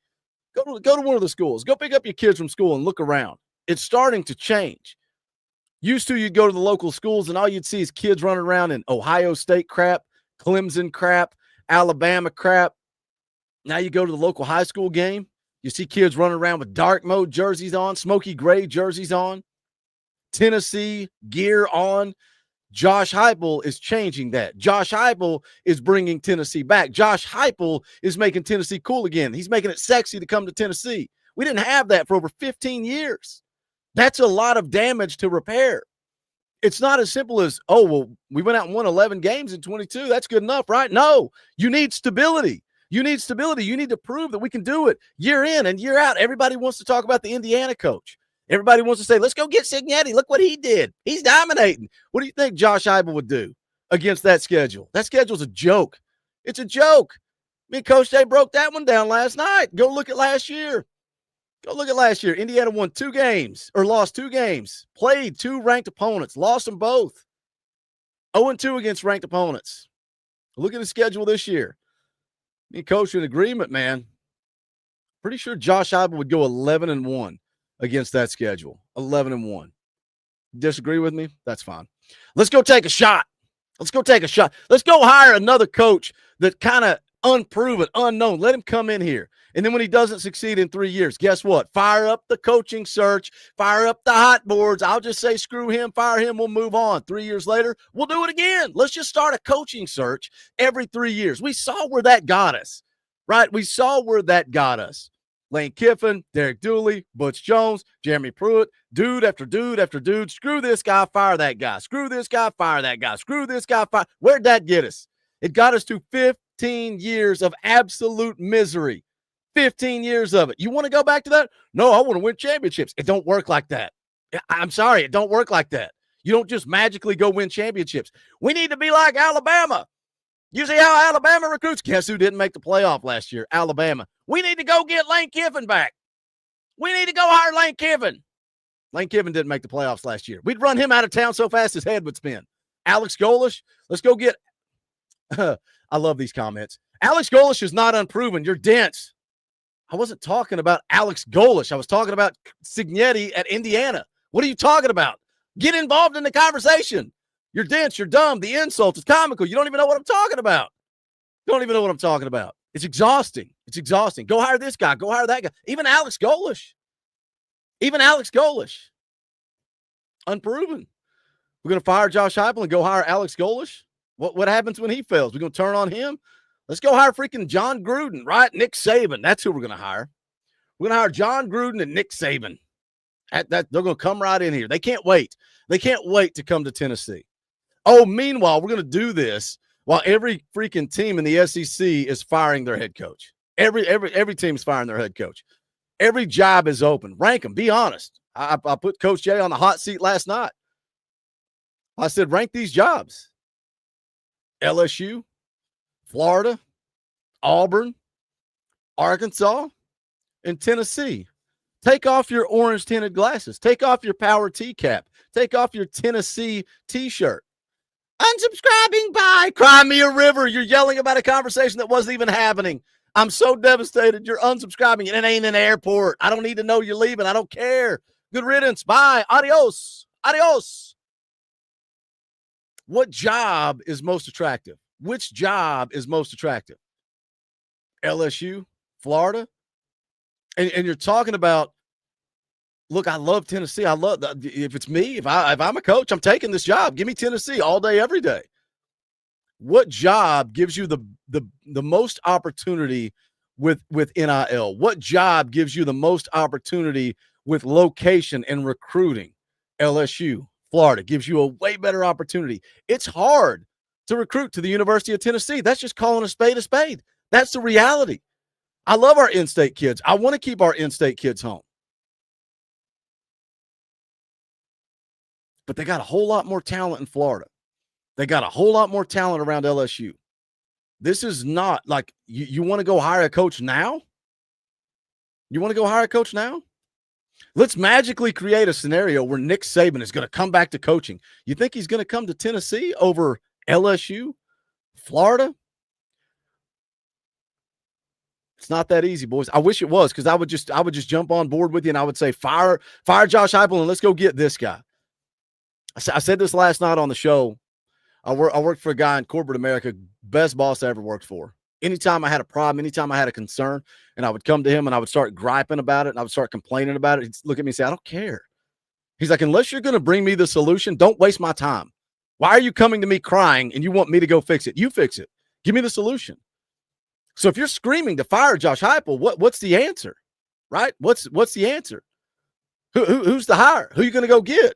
go to one of the schools. Go pick up your kids from school and look around. It's starting to change. Used to, you'd go to the local schools and all you'd see is kids running around in Ohio State crap, Clemson crap, Alabama crap. Now you go to the local high school game. You see kids running around with dark mode jerseys on, smoky gray jerseys on, Tennessee gear on. Josh Heupel is changing that. Josh Heupel is bringing Tennessee back. Josh Heupel is making Tennessee cool again. He's making it sexy to come to Tennessee. We didn't have that for over 15 years. That's a lot of damage to repair. It's not as simple as, oh, well, we went out and won 11 games in 22. That's good enough, right? No, you need stability. You need stability. You need to prove that we can do it year in and year out. Everybody wants to talk about the Indiana coach. Everybody wants to say, let's go get Cignetti. Look what he did. He's dominating. What do you think Josh Heupel would do against that schedule? That schedule's a joke. It's a joke. Me and Coach Day broke that one down last night. Go look at last year. Go look at last year. Indiana won 2 games or lost 2 games, played 2 ranked opponents, lost them both. 0-2 against ranked opponents. Look at the schedule this year. Me and Coach are in agreement, man. Pretty sure Josh Heupel would go 11-1 against that schedule. 11-1. Disagree with me? That's fine. Let's go take a shot. Let's go take a shot. Let's go hire another coach that kind of unproven, unknown. Let him come in here. And then when he doesn't succeed in 3 years, guess what? Fire up the coaching search. Fire up the hot boards. I'll just say screw him, fire him, we'll move on. 3 years later, we'll do it again. Let's just start a coaching search every 3 years. We saw where that got us, right? We saw where that got us. Lane Kiffin, Derek Dooley, Butch Jones, Jeremy Pruitt, dude after dude after dude. Screw this guy, fire that guy. Screw this guy, fire that guy. Screw this guy, fire. Where'd that get us? It got us to 15 years of absolute misery. 15 years of it. You want to go back to that? No, I want to win championships. It don't work like that. I'm sorry, it don't work like that. You don't just magically go win championships. We need to be like Alabama. You see how Alabama recruits? Guess who didn't make the playoff last year? Alabama. We need to go get Lane Kiffin back. We need to go hire Lane Kiffin. Lane Kiffin didn't make the playoffs last year. We'd run him out of town so fast his head would spin. Alex Golish, let's go get I love these comments. Alex Golish is not unproven. You're dense. I wasn't talking about Alex Golish. I was talking about Cignetti at Indiana. What are you talking about? Get involved in the conversation. You're dense. You're dumb. The insult is comical. You don't even know what I'm talking about. You don't even know what I'm talking about. It's exhausting. It's exhausting. Go hire this guy. Go hire that guy. Even Alex Golish. Even Alex Golish. Unproven. We're going to fire Josh Heupel and go hire Alex Golish? What happens when he fails? We're going to turn on him? Let's go hire freaking John Gruden, right? Nick Saban. That's who we're going to hire. We're going to hire John Gruden and Nick Saban. They're going to come right in here. They can't wait. They can't wait to come to Tennessee. Oh, meanwhile, we're going to do this while every freaking team in the SEC is firing their head coach. Every team is firing their head coach. Every job is open. Rank them. Be honest. I put Coach Jay on the hot seat last night. I said, rank these jobs. LSU, Florida, Auburn, Arkansas, and Tennessee. Take off your orange-tinted glasses. Take off your Power T cap. Take off your Tennessee T-shirt. Unsubscribing by Cry Me a River. You're yelling about a conversation that wasn't even happening. I'm so devastated. You're unsubscribing, and it ain't an airport. I don't need to know you're leaving. I don't care. Good riddance. Bye. Adios. Adios. What job is most attractive? Which job is most attractive? LSU, Florida? And you're talking about, look, I love Tennessee. I love, if it's me, if I'm a coach, I'm taking this job. Give me Tennessee all day, every day. What job gives you the most opportunity with NIL? What job gives you the most opportunity with location and recruiting? LSU, Florida gives you a way better opportunity. It's hard to recruit to the University of Tennessee. That's just calling a spade a spade. That's the reality. I love our in-state kids. I want to keep our in-state kids home. But they got a whole lot more talent in Florida. They got a whole lot more talent around LSU. This is not like you want to go hire a coach now? You want to go hire a coach now? Let's magically create a scenario where Nick Saban is going to come back to coaching. You think he's going to come to Tennessee over LSU, Florida? It's not that easy, boys. I wish it was, because I would just jump on board with you and I would say fire Josh Heupel and let's go get this guy. I said this last night on the show. I worked for a guy in corporate America, best boss I ever worked for. Anytime I had a problem, anytime I had a concern, and I would come to him and I would start griping about it and I would start complaining about it, he'd look at me and say, I don't care. He's like, unless you're going to bring me the solution, don't waste my time. Why are you coming to me crying and you want me to go fix it? You fix it. Give me the solution. So if you're screaming to fire Josh Heupel, what's the answer, right? What's the answer? Who's the hire? Who are you going to go get?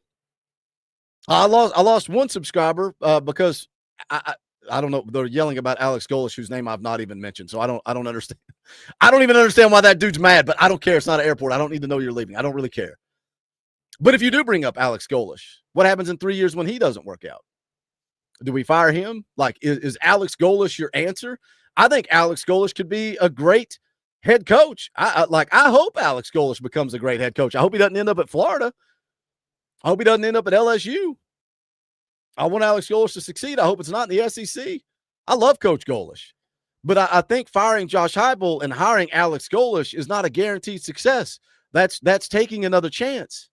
I lost one subscriber because I don't know. They're yelling about Alex Golesh, whose name I've not even mentioned. So I don't understand. I don't even understand why that dude's mad, but I don't care. It's not an airport. I don't need to know you're leaving. I don't really care. But if you do bring up Alex Golesh, what happens in 3 years when he doesn't work out? Do we fire him? Like, is Alex Golesh your answer? I think Alex Golesh could be a great head coach. I hope Alex Golesh becomes a great head coach. I hope he doesn't end up at Florida. I hope he doesn't end up at LSU. I want Alex Golesh to succeed. I hope it's not in the SEC. I love Coach Golesh. But I think firing Josh Heupel and hiring Alex Golesh is not a guaranteed success. That's taking another chance.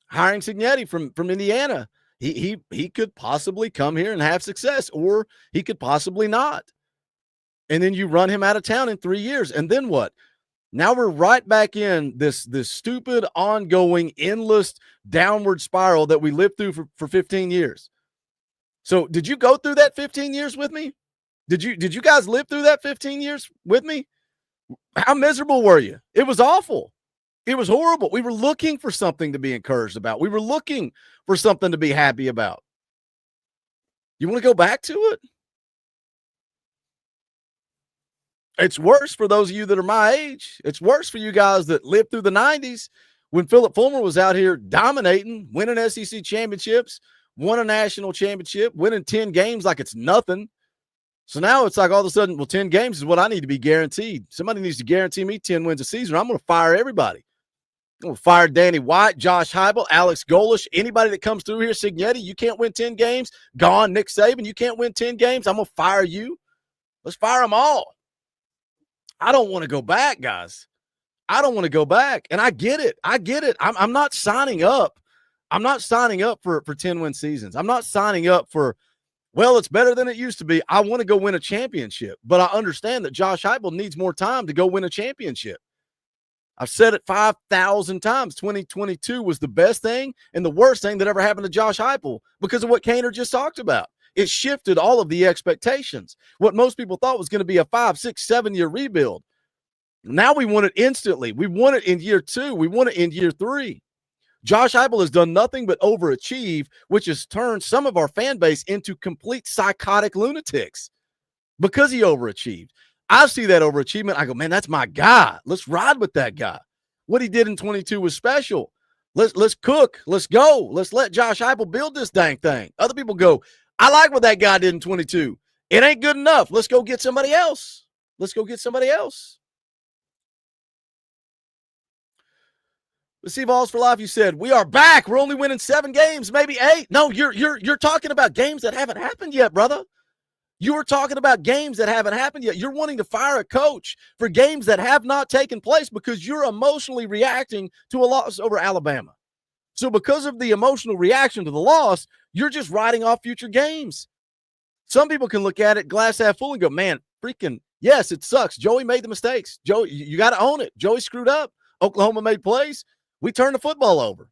Hiring Cignetti from Indiana, he could possibly come here and have success, or he could possibly not. And then you run him out of town in 3 years. And then what? Now we're right back in this stupid, ongoing, endless downward spiral that we lived through for 15 years. So did you go through that 15 years with me? Did you guys live through that 15 years with me? How miserable were you? It was awful. It was horrible. We were looking for something to be encouraged about. We were looking for something to be happy about. You want to go back to it? It's worse for those of you that are my age. It's worse for you guys that lived through the 90s when Philip Fulmer was out here dominating, winning SEC championships, won a national championship, winning 10 games like it's nothing. So now it's like all of a sudden, well, 10 games is what I need to be guaranteed. Somebody needs to guarantee me 10 wins a season. I'm going to fire everybody. I'm going to fire Danny White, Josh Heupel, Alex Golesh, anybody that comes through here. Cignetti, you can't win 10 games. Gone. Nick Saban, you can't win 10 games. I'm going to fire you. Let's fire them all. I don't want to go back, guys. I don't want to go back. And I get it. I'm not signing up. I'm not signing up for 10-win seasons. I'm not signing up for, well, it's better than it used to be. I want to go win a championship. But I understand that Josh Heupel needs more time to go win a championship. I've said it 5,000 times. 2022 was the best thing and the worst thing that ever happened to Josh Heupel because of what Cain just talked about. It shifted all of the expectations. What most people thought was going to be a 5, 6, 7-year rebuild. Now we want it instantly. We want it in year 2. We want it in year 3. Josh Heupel has done nothing but overachieve, which has turned some of our fan base into complete psychotic lunatics because he overachieved. I see that overachievement. I go, man, that's my guy. Let's ride with that guy. What he did in 22 was special. Let's cook. Let's go. Let's let Josh Heupel build this dang thing. Other people go, I like what that guy did in 22. It ain't good enough. Let's go get somebody else. Let's go get somebody else. Let's see, Vols for Life, you said, we are back. We're only winning 7 games, maybe 8. No, you're talking about games that haven't happened yet, brother. You're talking about games that haven't happened yet. You're wanting to fire a coach for games that have not taken place because you're emotionally reacting to a loss over Alabama. So because of the emotional reaction to the loss, you're just writing off future games. Some people can look at it glass half full and go, man, freaking, yes, it sucks. Joey made the mistakes. Joey, you got to own it. Joey screwed up. Oklahoma made plays. We turned the football over.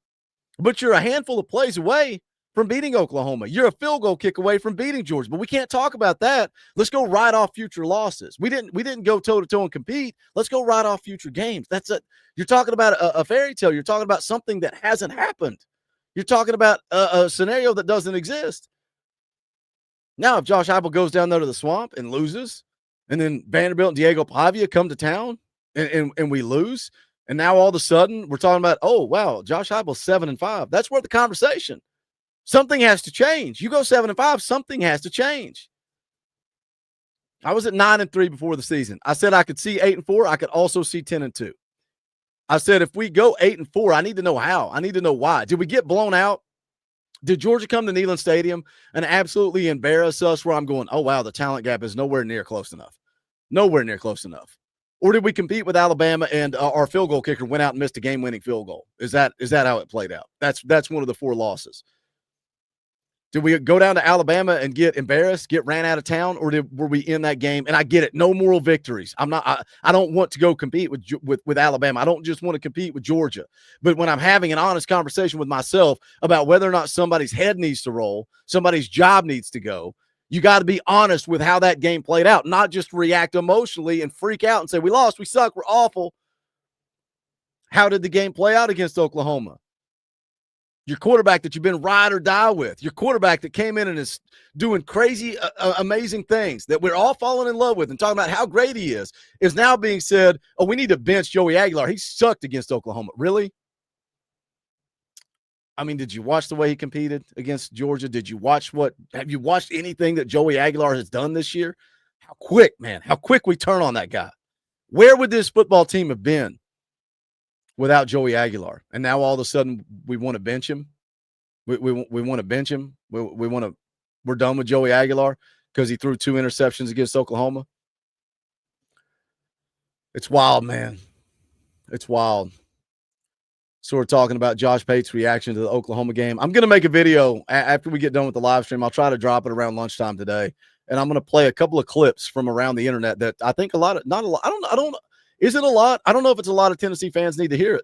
But you're a handful of plays away from beating Oklahoma. You're a field goal kick away from beating Georgia. But we can't talk about that. Let's go write off future losses. We didn't go toe-to-toe and compete. Let's go write off future games. That's it. You're talking about a fairy tale. You're talking about something that hasn't happened. You're talking about a scenario that doesn't exist. Now, if Josh Heupel goes down there to the swamp and loses, and then Vanderbilt and Diego Pavia come to town and we lose, and now all of a sudden we're talking about, oh, wow, Josh Heupel's 7-5. That's worth the conversation. Something has to change. You go 7-5, something has to change. I was at 9-3 before the season. I said I could see 8-4. I could also see 10-2. I said, if we go 8-4, I need to know how. I need to know why. Did we get blown out? Did Georgia come to Neyland Stadium and absolutely embarrass us where I'm going, oh, wow, the talent gap is nowhere near close enough. Nowhere near close enough. Or did we compete with Alabama and our field goal kicker went out and missed a game-winning field goal? Is that how it played out? That's one of the 4 losses. Did we go down to Alabama and get embarrassed, get ran out of town, or were we in that game? And I get it, no moral victories. I don't want to go compete with Alabama. I don't just want to compete with Georgia. But when I'm having an honest conversation with myself about whether or not somebody's head needs to roll, somebody's job needs to go, you got to be honest with how that game played out, not just react emotionally and freak out and say, we lost, we suck, we're awful. How did the game play out against Oklahoma? Your quarterback that you've been ride or die with, your quarterback that came in and is doing crazy, amazing things that we're all falling in love with and talking about how great he is now being said, oh, we need to bench Joey Aguilar. He sucked against Oklahoma. Really? I mean, did you watch the way he competed against Georgia? Have you watched anything that Joey Aguilar has done this year? How quick we turn on that guy. Where would this football team have been without Joey Aguilar? And now all of a sudden we want to bench him. We want to bench him. We're done with Joey Aguilar because he threw 2 interceptions against Oklahoma. It's wild, man. It's wild. So we're talking about Josh Pate's reaction to the Oklahoma game. I'm going to make a video after we get done with the live stream. I'll try to drop it around lunchtime today. And I'm going to play a couple of clips from around the internet that I think is it a lot? I don't know if it's a lot of Tennessee fans need to hear it.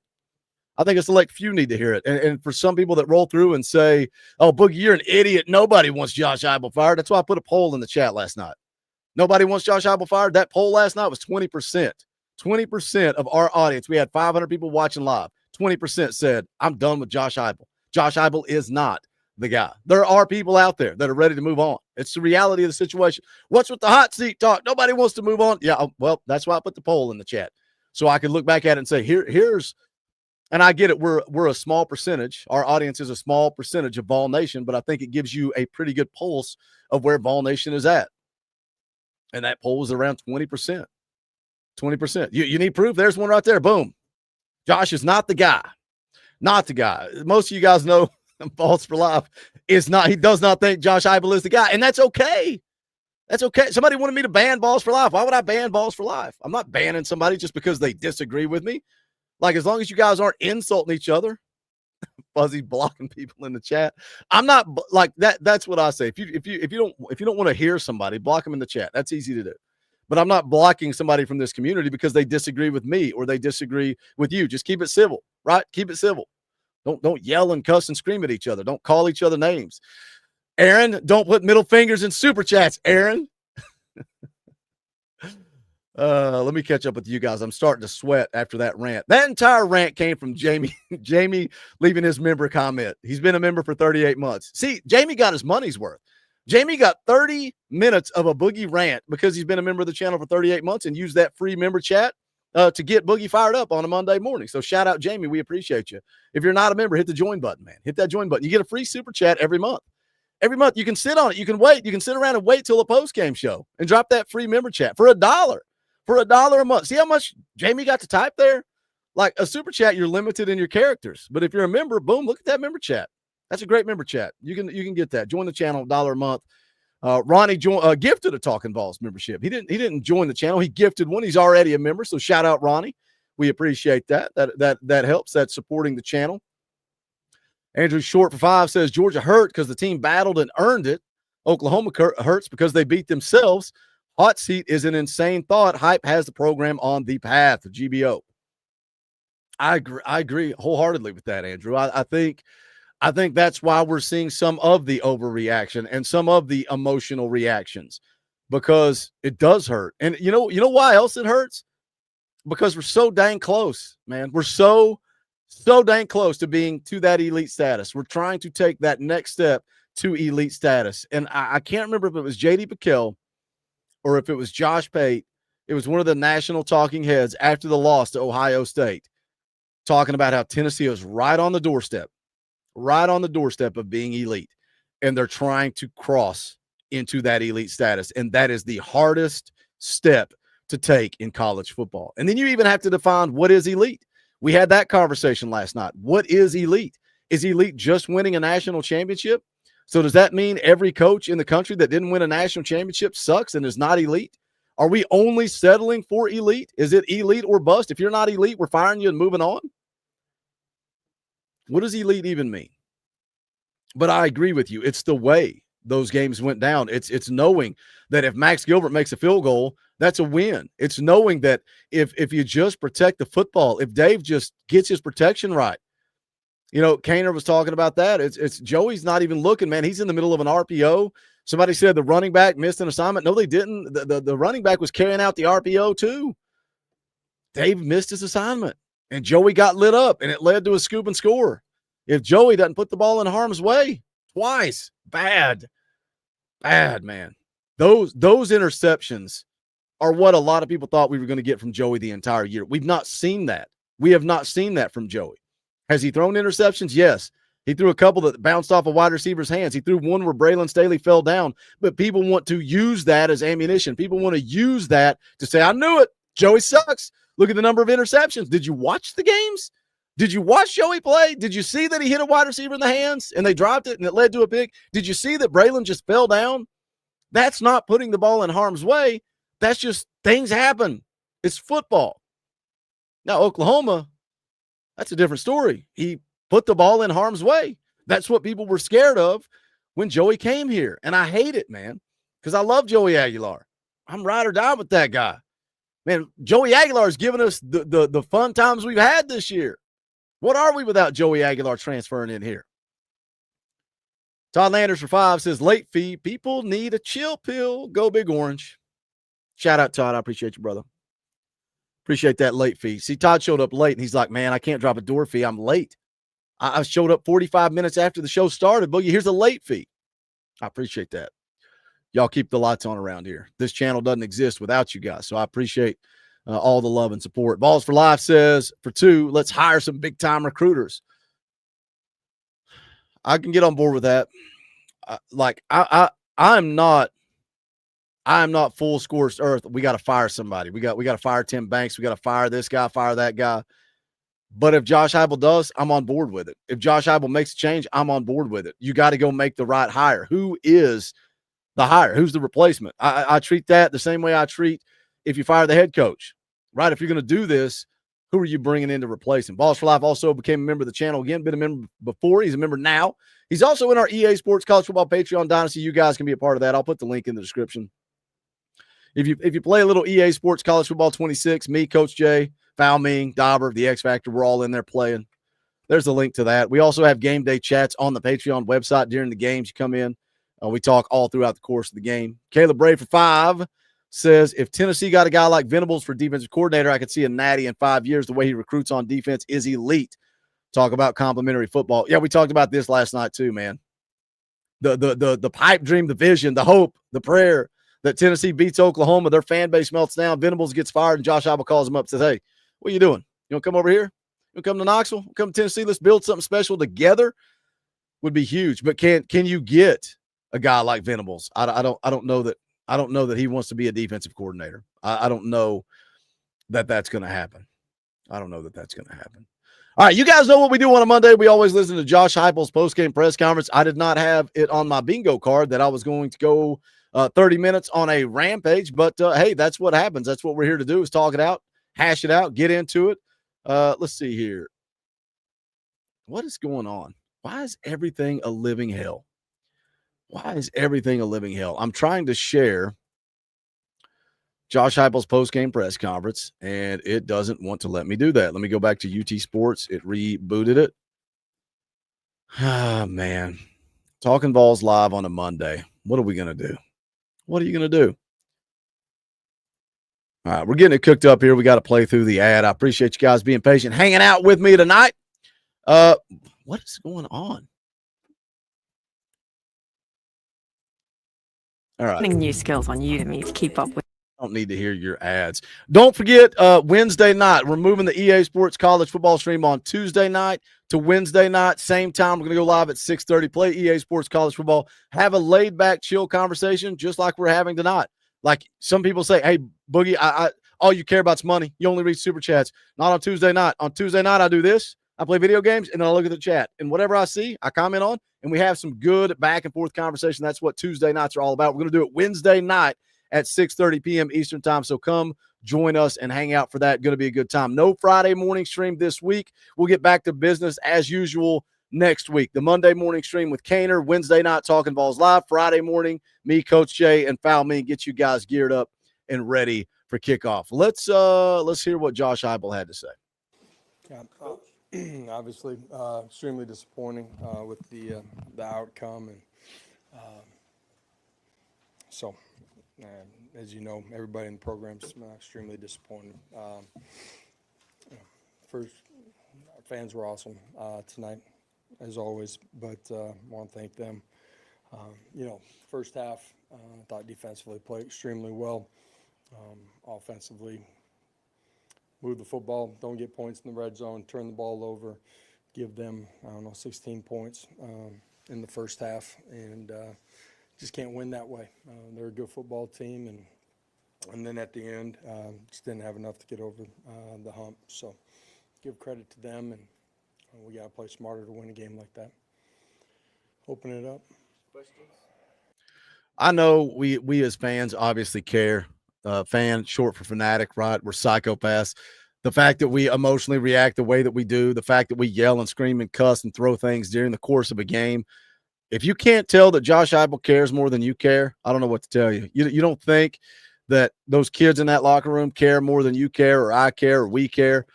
I think it's like few need to hear it. And for some people that roll through and say, oh, Boogie, you're an idiot. Nobody wants Josh Heupel fired. That's why I put a poll in the chat last night. Nobody wants Josh Heupel fired. That poll last night was 20%. 20% of our audience, we had 500 people watching live. 20% said, I'm done with Josh Heupel. Josh Heupel is not the guy. There are people out there that are ready to move on. It's the reality of the situation. What's with the hot seat talk? Nobody wants to move on. Yeah, well, that's why I put the poll in the chat. So I could look back at it and say, here's, and I get it. We're a small percentage. Our audience is a small percentage of Vol Nation, but I think it gives you a pretty good pulse of where Vol Nation is at. And that poll was around 20%. 20%. You need proof? There's one right there. Boom. Josh is not the guy. Not the guy. Most of you guys know Vols for Life is not. He does not think Josh Heupel is the guy, and that's okay. That's okay. Somebody wanted me to ban Vols for Life. Why would I ban Vols for Life? I'm not banning somebody just because they disagree with me. Like, as long as you guys aren't insulting each other, Fuzzy blocking people in the chat. I'm not like that. That's what I say. If you don't want to hear somebody, block them in the chat. That's easy to do. But I'm not blocking somebody from this community because they disagree with me or they disagree with you. Just keep it civil, right? Keep it civil. Don't yell and cuss and scream at each other. Don't call each other names. Aaron, don't put middle fingers in super chats, Aaron. Let me catch up with you guys. I'm starting to sweat after that rant. That entire rant came from Jamie. Jamie leaving his member comment. He's been a member for 38 months. See, Jamie got his money's worth. Jamie got 30 minutes of a Boogie rant because he's been a member of the channel for 38 months and used that free member chat to get Boogie fired up on a Monday morning. So shout out, Jamie. We appreciate you. If you're not a member, hit the join button, man. Hit that join button. You get a free super chat every month. Every month you can sit on it. You can wait. You can sit around and wait till a post-game show and drop that free member chat for $1. For $1 a month. See how much Jamie got to type there? Like a super chat, you're limited in your characters. But if you're a member, boom, look at that member chat. That's a great member chat. You can get that. Join the channel, $1 a month. Ronnie gifted a Talkin VAWLS membership. He didn't join the channel. He gifted one. He's already a member. So shout out, Ronnie. We appreciate that. That helps. That's supporting the channel. Andrew Short for 5 says Georgia hurt because the team battled and earned it. Oklahoma hurts because they beat themselves. Hot seat is an insane thought. Hype has the program on the path. GBO. I agree wholeheartedly with that, Andrew. I think that's why we're seeing some of the overreaction and some of the emotional reactions, because it does hurt. And you know why else it hurts? Because we're so dang close, man. We're so dang close to being to that elite status. We're trying to take that next step to elite status. And I can't remember if it was J.D. Pickell or if it was Josh Pate. It was one of the national talking heads after the loss to Ohio State, talking about how Tennessee was right on the doorstep of being elite. And they're trying to cross into that elite status. And that is the hardest step to take in college football. And then you even have to define what is elite. We had that conversation last night. What is elite? Is elite just winning a national championship? So does that mean every coach in the country that didn't win a national championship sucks and is not elite? Are we only settling for elite? Is it elite or bust? If you're not elite, we're firing you and moving on. What does elite even mean? But I agree with you. It's the way those games went down. It's knowing that if Max Gilbert makes a field goal, that's a win. It's knowing that if you just protect the football, if Dave just gets his protection right. You know, Cainer was talking about that. It's Joey's not even looking, man. He's in the middle of an RPO. Somebody said the running back missed an assignment. No, they didn't. The running back was carrying out the RPO too. Dave missed his assignment, and Joey got lit up, and it led to a scoop and score. If Joey doesn't put the ball in harm's way twice, bad, man. Those interceptions are what a lot of people thought we were going to get from Joey the entire year. We've not seen that. We have not seen that from Joey. Has he thrown interceptions? Yes. He threw a couple that bounced off a wide receiver's hands. He threw one where Braylon Staley fell down, but people want to use that as ammunition. People want to use that to say, I knew it. Joey sucks. Look at the number of interceptions. Did you watch the games? Did you watch Joey play? Did you see that he hit a wide receiver in the hands and they dropped it and it led to a pick? Did you see that Braylon just fell down? That's not putting the ball in harm's way. That's just things happen. It's football. Now, Oklahoma, that's a different story. He put the ball in harm's way. That's what people were scared of when Joey came here. And I hate it, man, because I love Joey Aguilar. I'm ride or die with that guy. Man, Joey Aguilar has given us the fun times we've had this year. What are we without Joey Aguilar transferring in here? Todd Landers for 5 says, late fee. People need a chill pill. Go Big Orange. Shout out, Todd. I appreciate you, brother. Appreciate that late fee. See, Todd showed up late, and he's like, man, I can't drop a door fee. I'm late. I showed up 45 minutes after the show started. Boogie, here's a late fee. I appreciate that. Y'all keep the lights on around here. This channel doesn't exist without you guys, so I appreciate all the love and support. Balls for Life says, for 2, let's hire some big-time recruiters. I can get on board with that. I'm not full scorched earth. We got to fire somebody. We got to fire Tim Banks. We got to fire this guy, fire that guy. But if Josh Heupel does, I'm on board with it. If Josh Heupel makes a change, I'm on board with it. You got to go make the right hire. Who is the hire? Who's the replacement? I treat that the same way I treat if you fire the head coach, right? If you're going to do this, who are you bringing in to replace him? Balls for Life also became a member of the channel again, been a member before. He's a member now. He's also in our EA Sports College Football Patreon Dynasty. You guys can be a part of that. I'll put the link in the description. If you play a little EA Sports College Football 26, me, Coach Jay, Foul Ming, Dauber, the X Factor, we're all in there playing. There's a link to that. We also have game day chats on the Patreon website during the games. You come in. We talk all throughout the course of the game. Caleb Bray for 5 says, if Tennessee got a guy like Venables for defensive coordinator, I could see a natty in 5 years. The way he recruits on defense is elite. Talk about complimentary football. Yeah, we talked about this last night too, man. The pipe dream, the vision, the hope, the prayer that Tennessee beats Oklahoma. Their fan base melts down. Venables gets fired, and Josh Heupel calls him up and says, hey, what are you doing? You want to come over here? You want to come to Knoxville? Come to Tennessee? Let's build something special together. Would be huge. But can you get a guy like Venables? I don't know that he wants to be a defensive coordinator. I don't know that that's going to happen. I don't know that that's going to happen. All right, you guys know what we do on a Monday. We always listen to Josh Heupel's postgame press conference. I did not have it on my bingo card that I was going to go 30 minutes on a rampage, but hey, that's what happens. That's what we're here to do, is talk it out, hash it out, get into it. Let's see here. What is going on? Why is everything a living hell? Why is everything a living hell? I'm trying to share Josh Heupel's post-game press conference, and it doesn't want to let me do that. Let me go back to UT Sports. It rebooted it. Ah, man. Talkin VAWLS live on a Monday. What are we going to do? What are you going to do? All right, we're getting it cooked up here. We got to play through the ad. I appreciate you guys being patient, hanging out with me tonight. What is going on? All right. Learning new skills on Udemy to keep up with. I don't need to hear your ads. Don't forget, Wednesday night, we're moving the EA Sports College Football stream on Tuesday night to Wednesday night. Same time, we're going to go live at 6:30. Play EA Sports College Football. Have a laid-back, chill conversation just like we're having tonight. Like some people say, hey, Boogie, all you care about is money. You only read super chats. Not on Tuesday night. On Tuesday night, I do this. I play video games, and then I look at the chat. And whatever I see, I comment on, and we have some good back-and-forth conversation. That's what Tuesday nights are all about. We're going to do it Wednesday night at 6:30 p.m. Eastern time. So come join us and hang out for that. Going to be a good time. No Friday morning stream this week. We'll get back to business as usual next week. The Monday morning stream with Cainer. Wednesday night, Talkin VAWLS Live. Friday morning, me, Coach Jay, and Foul Me get you guys geared up and ready for kickoff. Let's hear what Josh Heupel had to say. Yeah, obviously, extremely disappointing with the outcome, and so as you know, everybody in the program's extremely disappointed. First, our fans were awesome tonight, as always, but I want to thank them. First half, I thought defensively played extremely well. Offensively, move the football, don't get points in the red zone, turn the ball over, give them, 16 points in the first half, and just can't win that way. They're a good football team, and then at the end, just didn't have enough to get over the hump. So give credit to them, and we got to play smarter to win a game like that. Open it up. Questions? I know we as fans obviously care. Fan, short for fanatic, right? We're psychopaths. The fact that we emotionally react the way that we do, the fact that we yell and scream and cuss and throw things during the course of a game. If you can't tell that Josh Heupel cares more than you care, I don't know what to tell you. You don't think that those kids in that locker room care more than you care, or I care, or we care.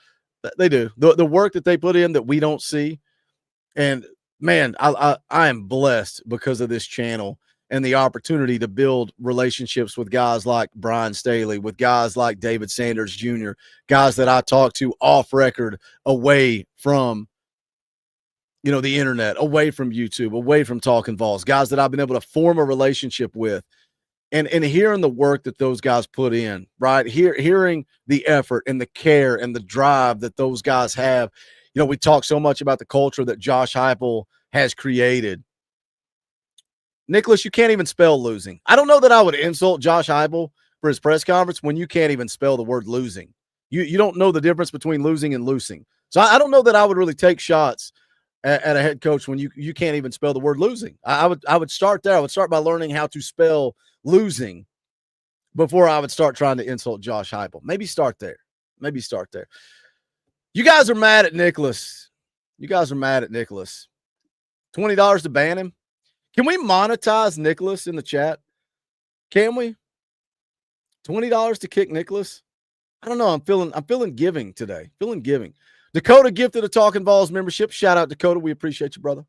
They do. The work that they put in that we don't see. And man, I am blessed because of this channel and the opportunity to build relationships with guys like Brian Staley, with guys like David Sanders Jr., guys that I talk to off record, away from, the internet, away from YouTube, away from Talkin VAWLS, guys that I've been able to form a relationship with. And hearing the work that those guys put in, right? Hearing the effort and the care and the drive that those guys have. We talk so much about the culture that Josh Heupel has created. Nicholas, you can't even spell losing. I don't know that I would insult Josh Heupel for his press conference when you can't even spell the word losing. You don't know the difference between losing and loosing. So I don't know that I would really take shots at a head coach when you can't even spell the word losing. I would start there. I would start by learning how to spell losing before I would start trying to insult Josh Heupel. Maybe start there. You guys are mad at Nicholas. $20 to ban him. Can we monetize Nicholas in the chat? Can we? $20 to kick Nicholas? I don't know. I'm feeling giving today. Dakota gifted a Talkin VAWLS membership. Shout out, Dakota. We appreciate you, brother.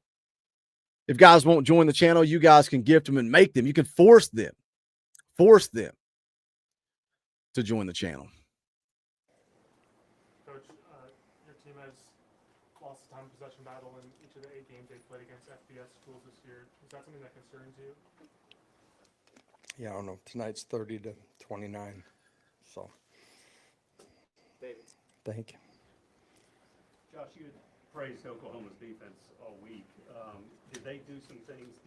If guys won't join the channel, you guys can gift them and make them. You can force them to join the channel. Coach, your team has lost the time possession battle in each of the 8 games they've played against FBS schools this year. Is that something that concerns you? Yeah, I don't know. Tonight's 30-29. So, David. thank you. Josh, you had praised Oklahoma's defense all week. Did they do some things?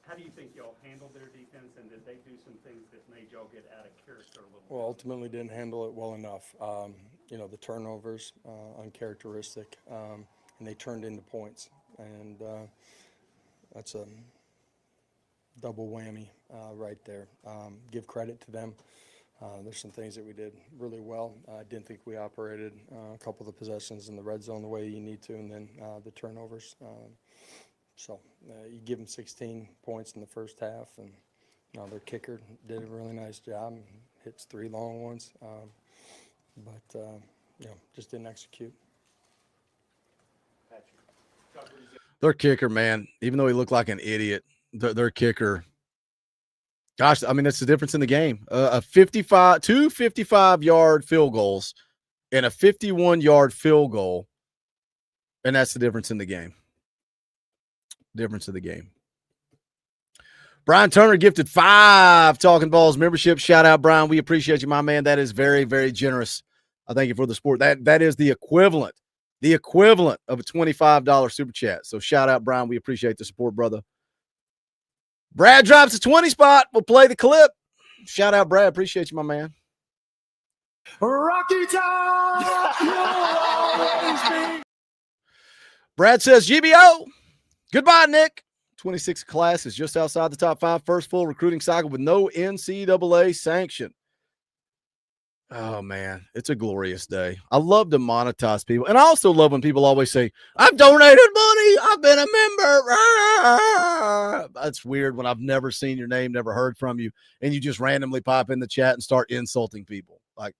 How do you think y'all handled their defense, and did they do some things that made y'all get out of character a little bit? Well, ultimately didn't handle it well enough. The turnovers, uncharacteristic, and they turned into points. And that's a double whammy right there. Give credit to them. There's some things that we did really well. I didn't think we operated a couple of the possessions in the red zone the way you need to, and then the turnovers. So you give them 16 points in the first half, and their kicker did a really nice job, hits 3 long ones, but just didn't execute. Their kicker, man, even though he looked like an idiot, their kicker. Gosh, I mean, that's the difference in the game. Two 55-yard field goals and a 51-yard field goal, and that's the difference in the game. Brian Turner gifted 5 Talkin VAWLS membership. Shout out, Brian. We appreciate you, my man. That is very, very generous. I thank you for the support. That is the equivalent of a $25 super chat. So shout out, Brian. We appreciate the support, brother. Brad drops a 20 spot. We'll play the clip. Shout out, Brad. Appreciate you, my man. Rocky Top, you'll always be. Brad says, GBO. Goodbye, Nick. 26 class is just outside the top 5. First full recruiting cycle with no NCAA sanction. Oh, man, it's a glorious day. I love to monetize people. And I also love when people always say, I've donated money. I've been a member. That's weird when I've never seen your name, never heard from you, and you just randomly pop in the chat and start insulting people. Like,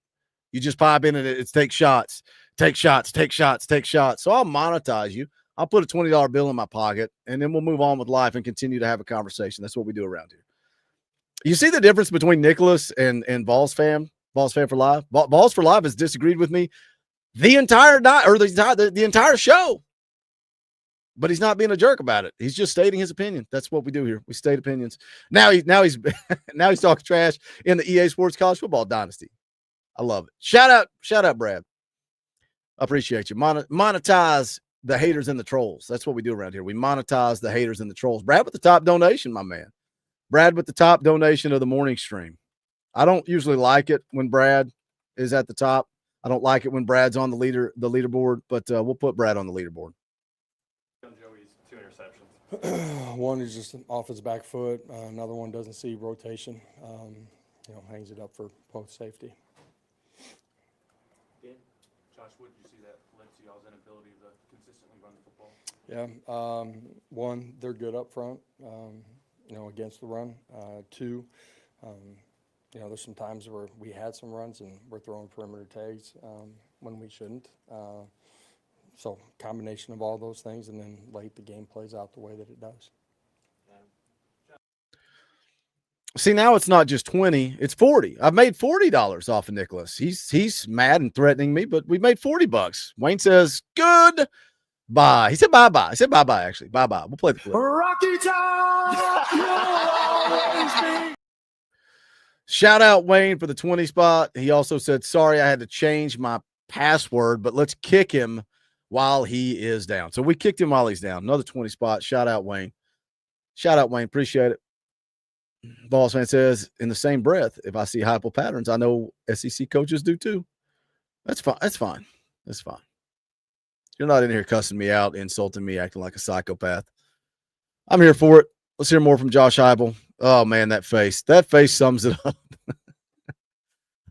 you just pop in and it's take shots, take shots, take shots, take shots. So I'll monetize you. I'll put a $20 bill in my pocket, and then we'll move on with life and continue to have a conversation. That's what we do around here. You see the difference between Nicholas and Vols fan? Vols fan for life. Vols for life has disagreed with me the entire night or the entire show, but he's not being a jerk about it. He's just stating his opinion. That's what we do here. We state opinions. Now he's talking trash in the EA Sports College Football Dynasty. I love it. Shout out, Brad. I appreciate you. Monetize the haters and the trolls. That's what we do around here. We monetize the haters and the trolls. Brad with the top donation, my man. Brad with the top donation of the morning stream. I don't usually like it when Brad is at the top. I don't like it when Brad's on the leaderboard, but we'll put Brad on the leaderboard. Joey's 2 interceptions. One is just off his back foot. Another one doesn't see rotation. Hangs it up for post safety. Josh, what did you see that led to y'all's inability to consistently run the football? Yeah. One, they're good up front, against the run. Two, there's some times where we had some runs and we're throwing perimeter tags when we shouldn't. So combination of all those things, and then late the game plays out the way that it does. See, now it's not just 20, it's 40. I've made $40 off of Nicholas. He's mad and threatening me, but we made $40. Wayne says, good. Bye. He said bye-bye. I said bye-bye, actually. Bye-bye. We'll play the clip. Rocky Top, you'll always be. Shout out Wayne for the 20 spot. He also said, sorry, I had to change my password, but let's kick him while he is down. So we kicked him while he's down. Another 20 spot. Shout out Wayne. Appreciate it. Vols fan says, in the same breath, if I see Heupel patterns, I know SEC coaches do too. That's fine. You're not in here cussing me out, insulting me, acting like a psychopath. I'm here for it. Let's hear more from Josh Heupel. Oh, man, that face sums it up.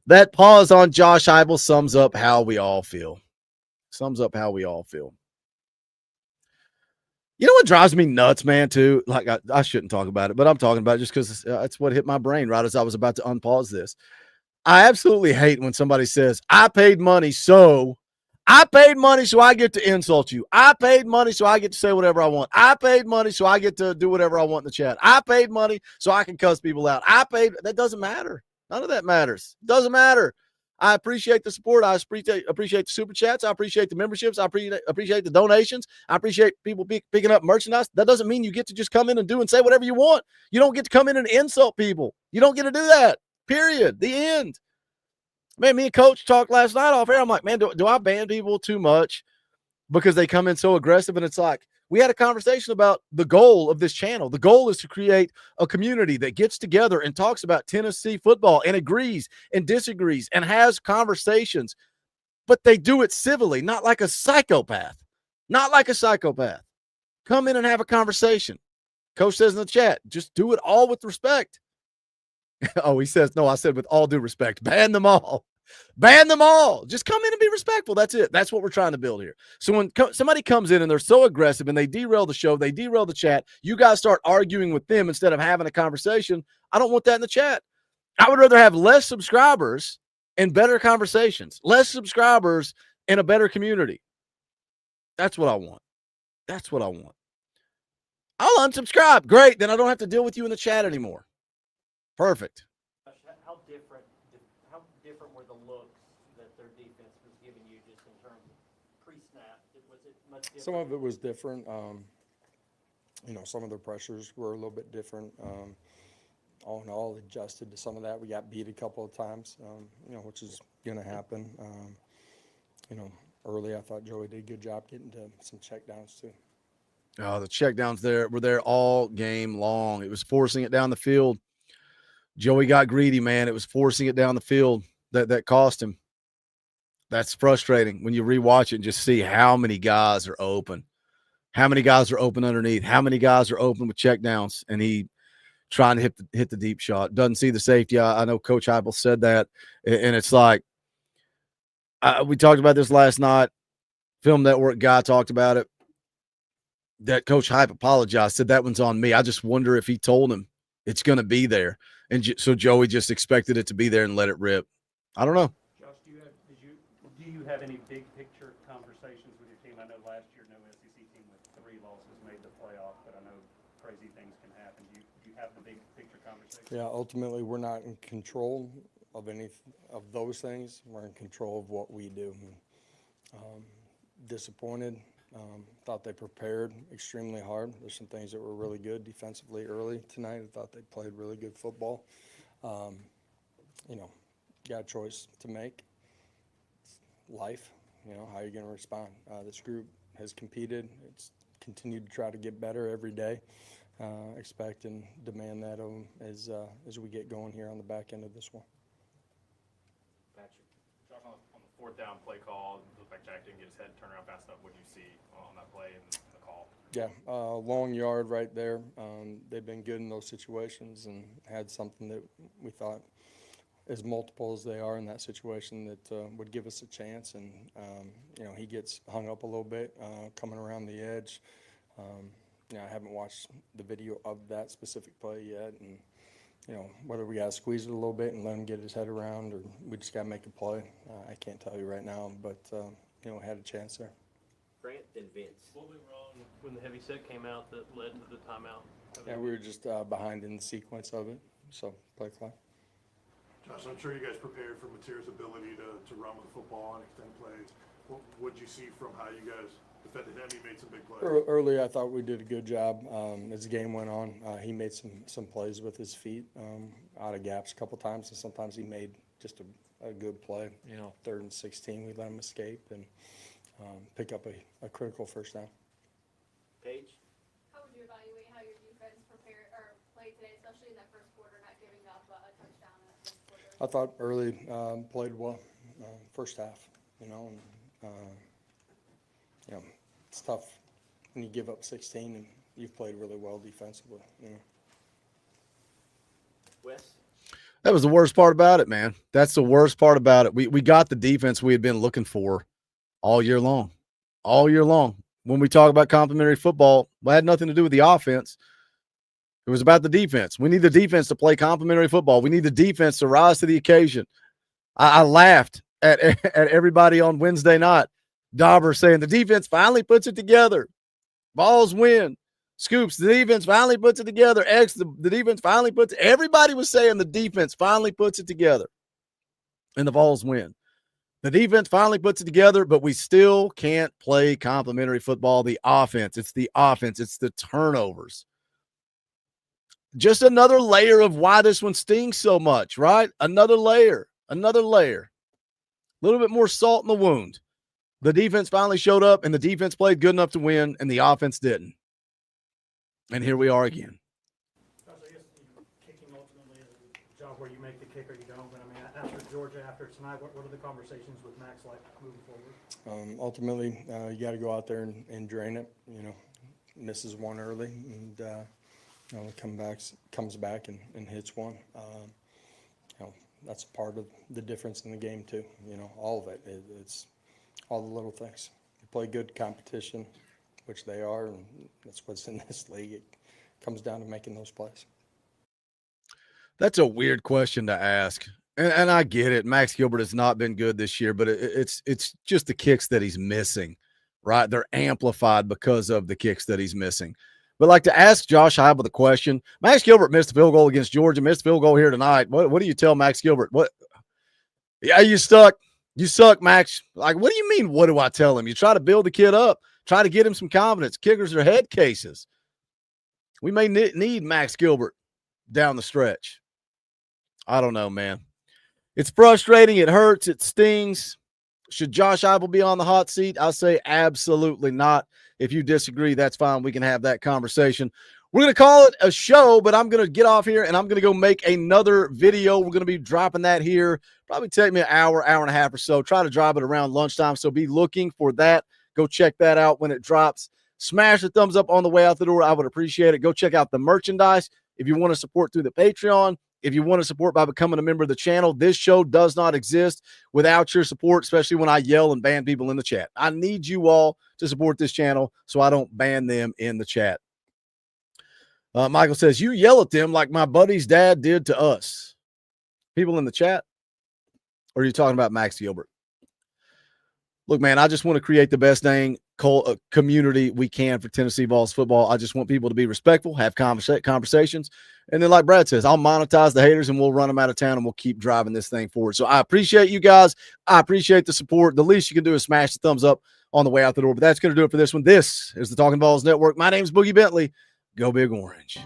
That pause on Josh Heupel sums up how we all feel. You know what drives me nuts, man, too? Like, I shouldn't talk about it, but I'm talking about it just because it's what hit my brain right as I was about to unpause this. I absolutely hate when somebody says, I paid money so I get to insult you. I paid money so I get to say whatever I want. I paid money so I get to do whatever I want in the chat. I paid money so I can cuss people out. That doesn't matter. None of that matters. It doesn't matter. I appreciate the support. I appreciate the super chats. I appreciate the memberships. I appreciate the donations. I appreciate people picking up merchandise. That doesn't mean you get to just come in and do and say whatever you want. You don't get to come in and insult people. You don't get to do that. Period. The end. Man, me and Coach talked last night off air. I'm like, man, do I ban people too much because they come in so aggressive? And it's like, we had a conversation about the goal of this channel. The goal is to create a community that gets together and talks about Tennessee football and agrees and disagrees and has conversations, but they do it civilly, not like a psychopath. Come in and have a conversation. Coach says in the chat, just do it all with respect. Oh, he says, no, I said with all due respect, ban them all. Just come in and be respectful. That's it. That's what we're trying to build here. So when somebody comes in and they're so aggressive and they derail the show, they derail the chat, you guys start arguing with them instead of having a conversation. I don't want that in the chat. I would rather have less subscribers and better conversations, less subscribers and a better community. That's what I want. I'll unsubscribe. Great. Then I don't have to deal with you in the chat anymore. Perfect. How different were the looks that their defense was giving you just in terms of pre-snap? Was it much different? Some of it was different. Some of the pressures were a little bit different. All in all, adjusted to some of that. We got beat a couple of times, which is going to happen. Early, I thought Joey did a good job getting to some checkdowns too. Oh, the checkdowns were there all game long. It was forcing it down the field. Joey got greedy, man. It was forcing it down the field that cost him. That's frustrating when you rewatch it and just see how many guys are open. How many guys are open underneath? How many guys are open with checkdowns? And he trying to hit the deep shot. Doesn't see the safety. I know Coach Heupel said that. And it's like, we talked about this last night. Film Network guy talked about it. That Coach Hype apologized, said that one's on me. I just wonder if he told him it's going to be there. And so Joey just expected it to be there and let it rip. I don't know. Josh, do you have any big picture conversations with your team? I know last year no SEC team with 3 losses made the playoff, but I know crazy things can happen. Do you have the big picture conversation? Yeah, ultimately we're not in control of any of those things. We're in control of what we do. Disappointed. Thought they prepared extremely hard. There's some things that were really good defensively early tonight. I thought they played really good football. Got a choice to make. Life, how are you going to respond? This group has competed. It's continued to try to get better every day. Expect and demand that of them as we get going here on the back end of this one. Patrick, Josh, on the 4th down play call, it looked like Jack didn't get his head turned around fast enough. What did you see on that play and the call? Yeah, long yard right there. They've been good in those situations and had something that we thought, as multiple as they are in that situation, that would give us a chance. And, he gets hung up a little bit coming around the edge. I haven't watched the video of that specific play yet. And, whether we got to squeeze it a little bit and let him get his head around or we just got to make a play, I can't tell you right now. But, had a chance there. Grant and Vince. What went wrong when the heavy set came out that led to the timeout? Yeah, we were just behind in the sequence of it. So, play clock. Josh, I'm sure you guys prepared for Material's ability to run with the football and extend plays. What did you see from how you guys defended him? He made some big plays. Early, I thought we did a good job. As the game went on, he made some plays with his feet out of gaps a couple times, and sometimes he made just a good play. 3rd and 16, we let him escape and pick up a critical first down. Paige? How would you evaluate how your defense prepared or played today, especially in that first quarter, not giving up a touchdown in that first quarter? I thought early played well, first half. It's tough when you give up 16 and you've played really well defensively. Wes? That was the worst part about it, man. That's the worst part about it. We got the defense we had been looking for all year long. All year long. When we talk about complimentary football, it had nothing to do with the offense. It was about the defense. We need the defense to play complimentary football. We need the defense to rise to the occasion. I laughed at everybody on Wednesday night. Dauber saying the defense finally puts it together. Vols win. Scoops, the defense finally puts it together. The defense finally puts it. Everybody was saying the defense finally puts it together. And the Vols win. The defense finally puts it together, but we still can't play complimentary football. The offense. It's the offense. It's the turnovers. Just another layer of why this one stings so much, right? Another layer. Another layer. A little bit more salt in the wound. The defense finally showed up, and the defense played good enough to win, and the offense didn't. And here we are again. Josh, I guess kicking ultimately is a job where you make the kick or you don't. But after Georgia, after tonight, what are the conversations with Max like moving forward? Ultimately, you got to go out there and drain it. Misses one early, and comes back and hits one. That's part of the difference in the game too. All of it. It's all the little things. You play good competition, which they are, and that's what's in this league. It comes down to making those plays. That's a weird question to ask. And I get it. Max Gilbert has not been good this year, but it's just the kicks that he's missing, right? They're amplified because of the kicks that he's missing. But like to ask Josh Heupel the question, Max Gilbert missed a field goal against Georgia, missed a field goal here tonight. What do you tell Max Gilbert? What? Yeah, you stuck. You suck, Max. Like, what do you mean, what do I tell him? You try to build the kid up, try to get him some confidence. Kickers are head cases. We may need Max Gilbert down the stretch. I don't know, man. It's frustrating. It hurts. It stings. Should Josh Heupel be on the hot seat? I'll say absolutely not. If you disagree, that's fine. We can have that conversation. We're going to call it a show, but I'm going to get off here and I'm going to go make another video. We're going to be dropping that here. Probably take me an hour, hour and a half or so. Try to drop it around lunchtime. So be looking for that. Go check that out when it drops. Smash the thumbs up on the way out the door. I would appreciate it. Go check out the merchandise. If you want to support through the Patreon, if you want to support by becoming a member of the channel, this show does not exist without your support, especially when I yell and ban people in the chat. I need you all to support this channel so I don't ban them in the chat. Michael says, you yell at them like my buddy's dad did to us. People in the chat? Or are you talking about Max Gilbert? Look, man, I just want to create the best dang community we can for Tennessee Vols football. I just want people to be respectful, have conversations. And then like Brad says, I'll monetize the haters and we'll run them out of town and we'll keep driving this thing forward. So I appreciate you guys. I appreciate the support. The least you can do is smash the thumbs up on the way out the door. But that's going to do it for this one. This is the Talkin VAWLS Network. My name's Boogie Bentley. Go Big Orange.